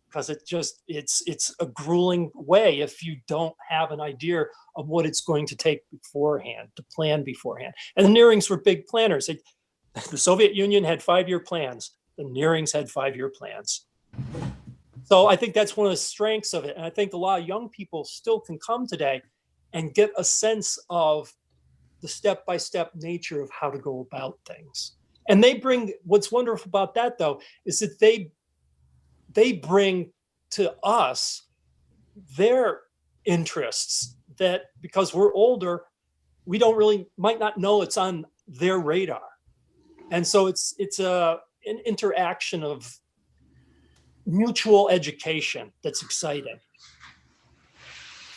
Speaker 2: Because it's a grueling way if you don't have an idea of what it's going to take beforehand, to plan beforehand. And the Nearings were big planners. The Soviet Union had 5-year plans. The Nearings had 5-year plans. So I think that's one of the strengths of it. And I think a lot of young people still can come today and get a sense of the step-by-step nature of how to go about things. And they bring, what's wonderful about that though, is that they bring to us their interests that, because we're older, we don't really, might not know it's on their radar. And so it's an interaction of mutual education that's exciting.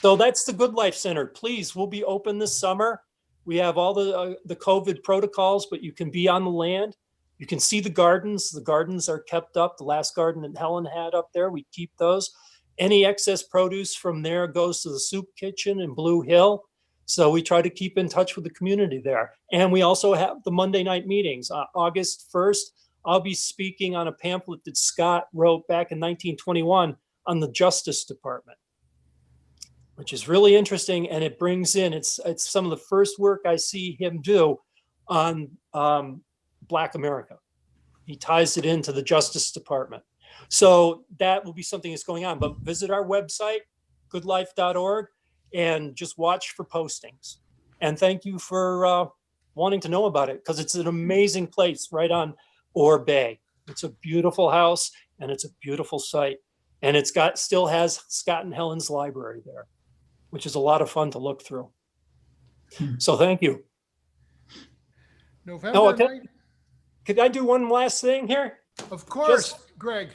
Speaker 2: So that's the Good Life Center. Please, we'll be open this summer. We have all the COVID protocols, but you can be on the land. You can see the gardens. The gardens are kept up. The last garden that Helen had up there, we keep those. Any excess produce from there goes to the soup kitchen in Blue Hill. So we try to keep in touch with the community there. And we also have the Monday night meetings. August 1st, I'll be speaking on a pamphlet that Scott wrote back in 1921 on the Justice Department, which is really interesting. And it brings in, it's some of the first work I see him do on Black America. He ties it into the Justice Department. So that will be something that's going on. But visit our website, goodlife.org, and just watch for postings. And thank you for wanting to know about it, because it's an amazing place right on Orr Bay. It's a beautiful house and it's a beautiful site. And it's still has Scott and Helen's library there, which is a lot of fun to look through. So thank you.
Speaker 1: November.
Speaker 2: Could I do one last thing here?
Speaker 1: Of course, Greg.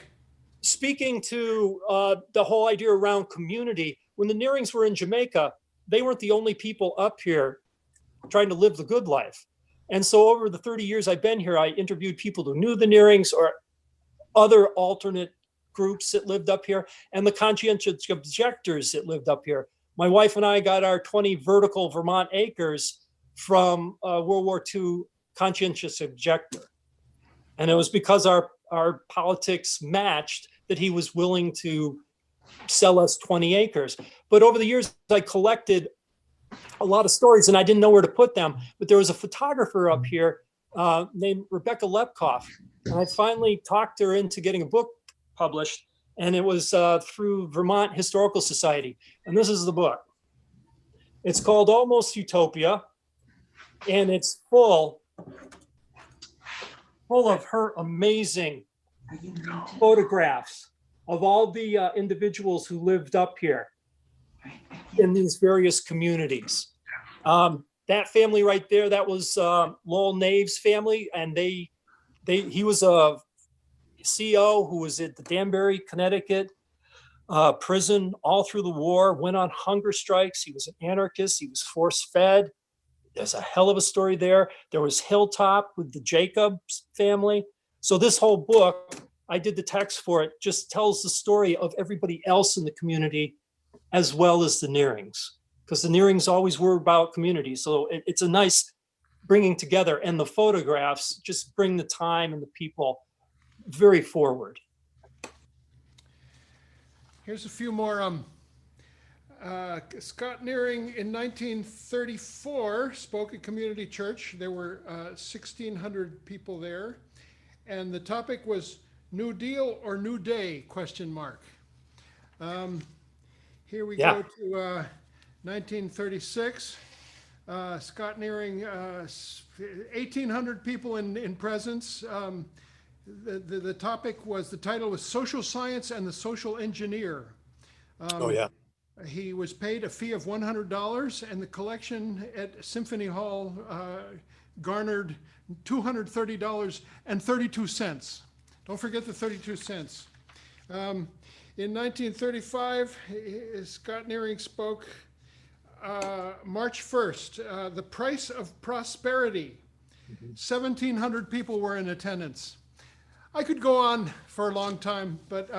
Speaker 2: Speaking to the whole idea around community, when the Nearings were in Jamaica, they weren't the only people up here trying to live the good life. And so over the 30 years I've been here, I interviewed people who knew the Nearings or other alternate groups that lived up here, and the conscientious objectors that lived up here. My wife and I got our 20 vertical Vermont acres from World War II conscientious objector. And it was because our politics matched that he was willing to sell us 20 acres. But over the years, I collected a lot of stories and I didn't know where to put them. But there was a photographer up here named Rebecca Lepkoff. And I finally talked her into getting a book published. And it was through Vermont Historical Society. And this is the book. It's called Almost Utopia. And it's full of her amazing photographs of all the individuals who lived up here in these various communities. That family right there, that was Lowell Nave's family, and he was a CO who was at the Danbury, Connecticut prison all through the war, went on hunger strikes. He was an anarchist. He was force-fed. There's a hell of a story there. There was Hilltop with the Jacobs family. So this whole book, I did the text for it, just tells the story of everybody else in the community as well as the Nearings, because the Nearings always were about community. So it's a nice bringing together, and the photographs just bring the time and the people very forward.
Speaker 1: Here's a few more. Scott Nearing in 1934 spoke at Community Church. There were 1,600 people there. And the topic was New Deal or New Day, question mark. Here we go to 1936. Scott Nearing, 1,800 people in presence. The topic was, the title was Social Science and the Social Engineer. He was paid a fee of $100, and the collection at Symphony Hall garnered $230.32. Don't forget the 32 cents. In 1935, Scott Nearing spoke March 1st, The Price of Prosperity. 1,700 people were in attendance. I could go on for a long time, but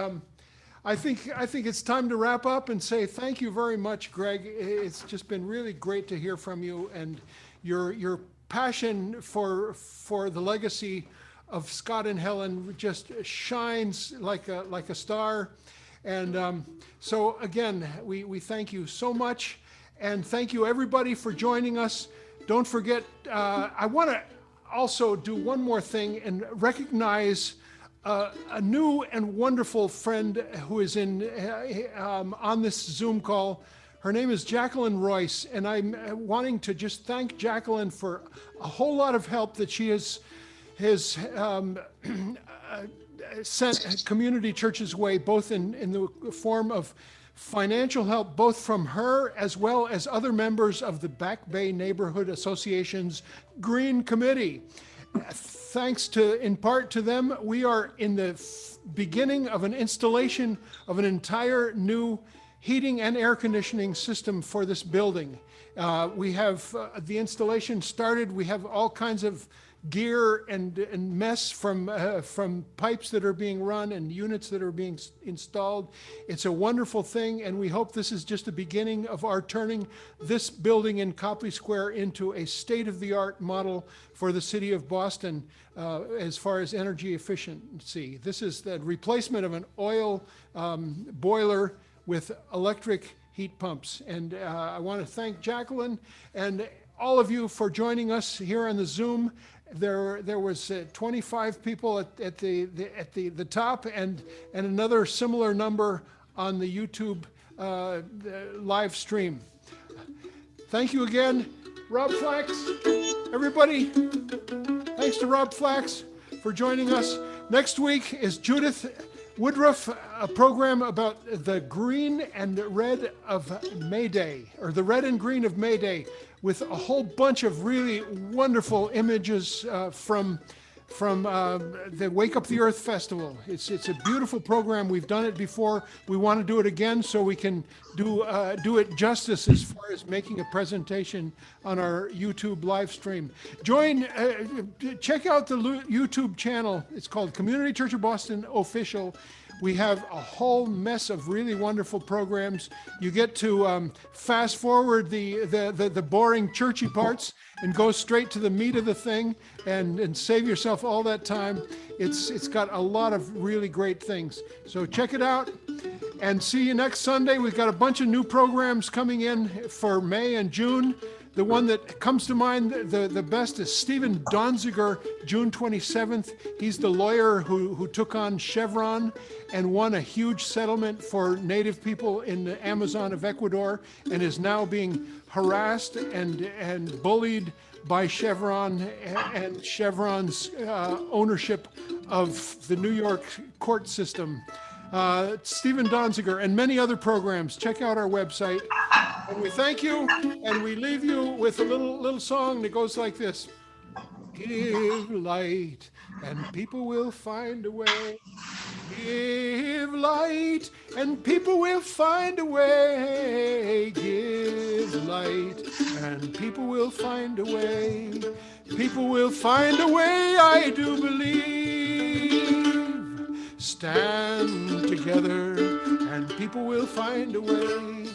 Speaker 1: I think it's time to wrap up and say thank you very much, Greg. It's just been really great to hear from you, and your passion for the legacy of Scott and Helen just shines like a star. And so again, we thank you so much, and thank you everybody for joining us. Don't forget, I want to also do one more thing and recognize a new and wonderful friend who is on this Zoom call. Her name is Jacqueline Royce, and I'm wanting to just thank Jacqueline for a whole lot of help that she has sent community churches' way, both in the form of financial help, both from her as well as other members of the Back Bay Neighborhood Association's Green Committee. Thanks in part to them, we are in the beginning of an installation of an entire new heating and air conditioning system for this building. We have the installation started. We have all kinds of gear and mess from pipes that are being run and units that are being installed. It's a wonderful thing, and we hope this is just the beginning of our turning this building in Copley Square into a state-of-the-art model for the city of Boston as far as energy efficiency. This is the replacement of an oil boiler with electric heat pumps. And I want to thank Jacqueline and all of you for joining us here on the Zoom. There was 25 people at the top, and another similar number on the YouTube live stream. Thank you again, Rob Flax. Everybody, thanks to Rob Flax for joining us. Next week is Judith Woodruff, a program about the green and red of May Day, or the red and green of May Day, with a whole bunch of really wonderful images from the Wake Up the Earth Festival. It's a beautiful program. We've done it before. We want to do it again so we can do it justice as far as making a presentation on our YouTube live stream. Check out the YouTube channel. It's called Community Church of Boston Official. We have a whole mess of really wonderful programs. You get to fast forward the boring churchy parts and go straight to the meat of the thing and save yourself all that time. It's got a lot of really great things. So check it out and see you next Sunday. We've got a bunch of new programs coming in for May and June. The one that comes to mind the best is Stephen Donziger, June 27th. He's the lawyer who took on Chevron and won a huge settlement for Native people in the Amazon of Ecuador, and is now being harassed and bullied by Chevron and Chevron's ownership of the New York court system. Stephen Donziger and many other programs. Check out our website. And we thank you, and we leave you with a little song that goes like this. Give light, and people will find a way. Give light, and people will find a way. Give light, and people will find a way. People will find a way, I do believe. Stand together, and people will find a way.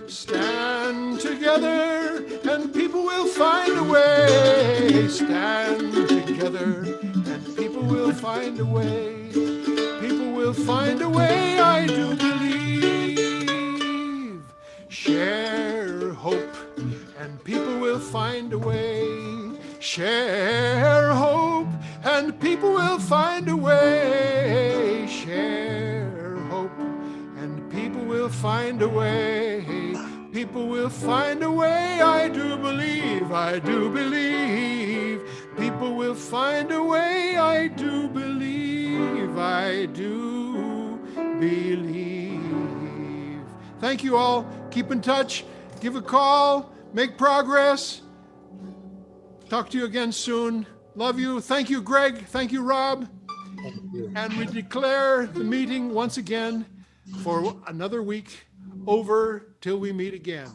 Speaker 1: Stand together, and people will find a way. Stand together, and people will find a way. People will find a way, I do believe. Share hope, and people will find a way. Share hope, and people will find a way. Share hope, and people will find a way. People will find a way, I do believe, I do believe. People will find a way, I do believe, I do believe. Thank you all. Keep in touch, give a call, make progress. Talk to you again soon. Love you. Thank you, Greg. Thank you, Rob.
Speaker 2: Thank you.
Speaker 1: And we declare the meeting once again for another week over till we meet again.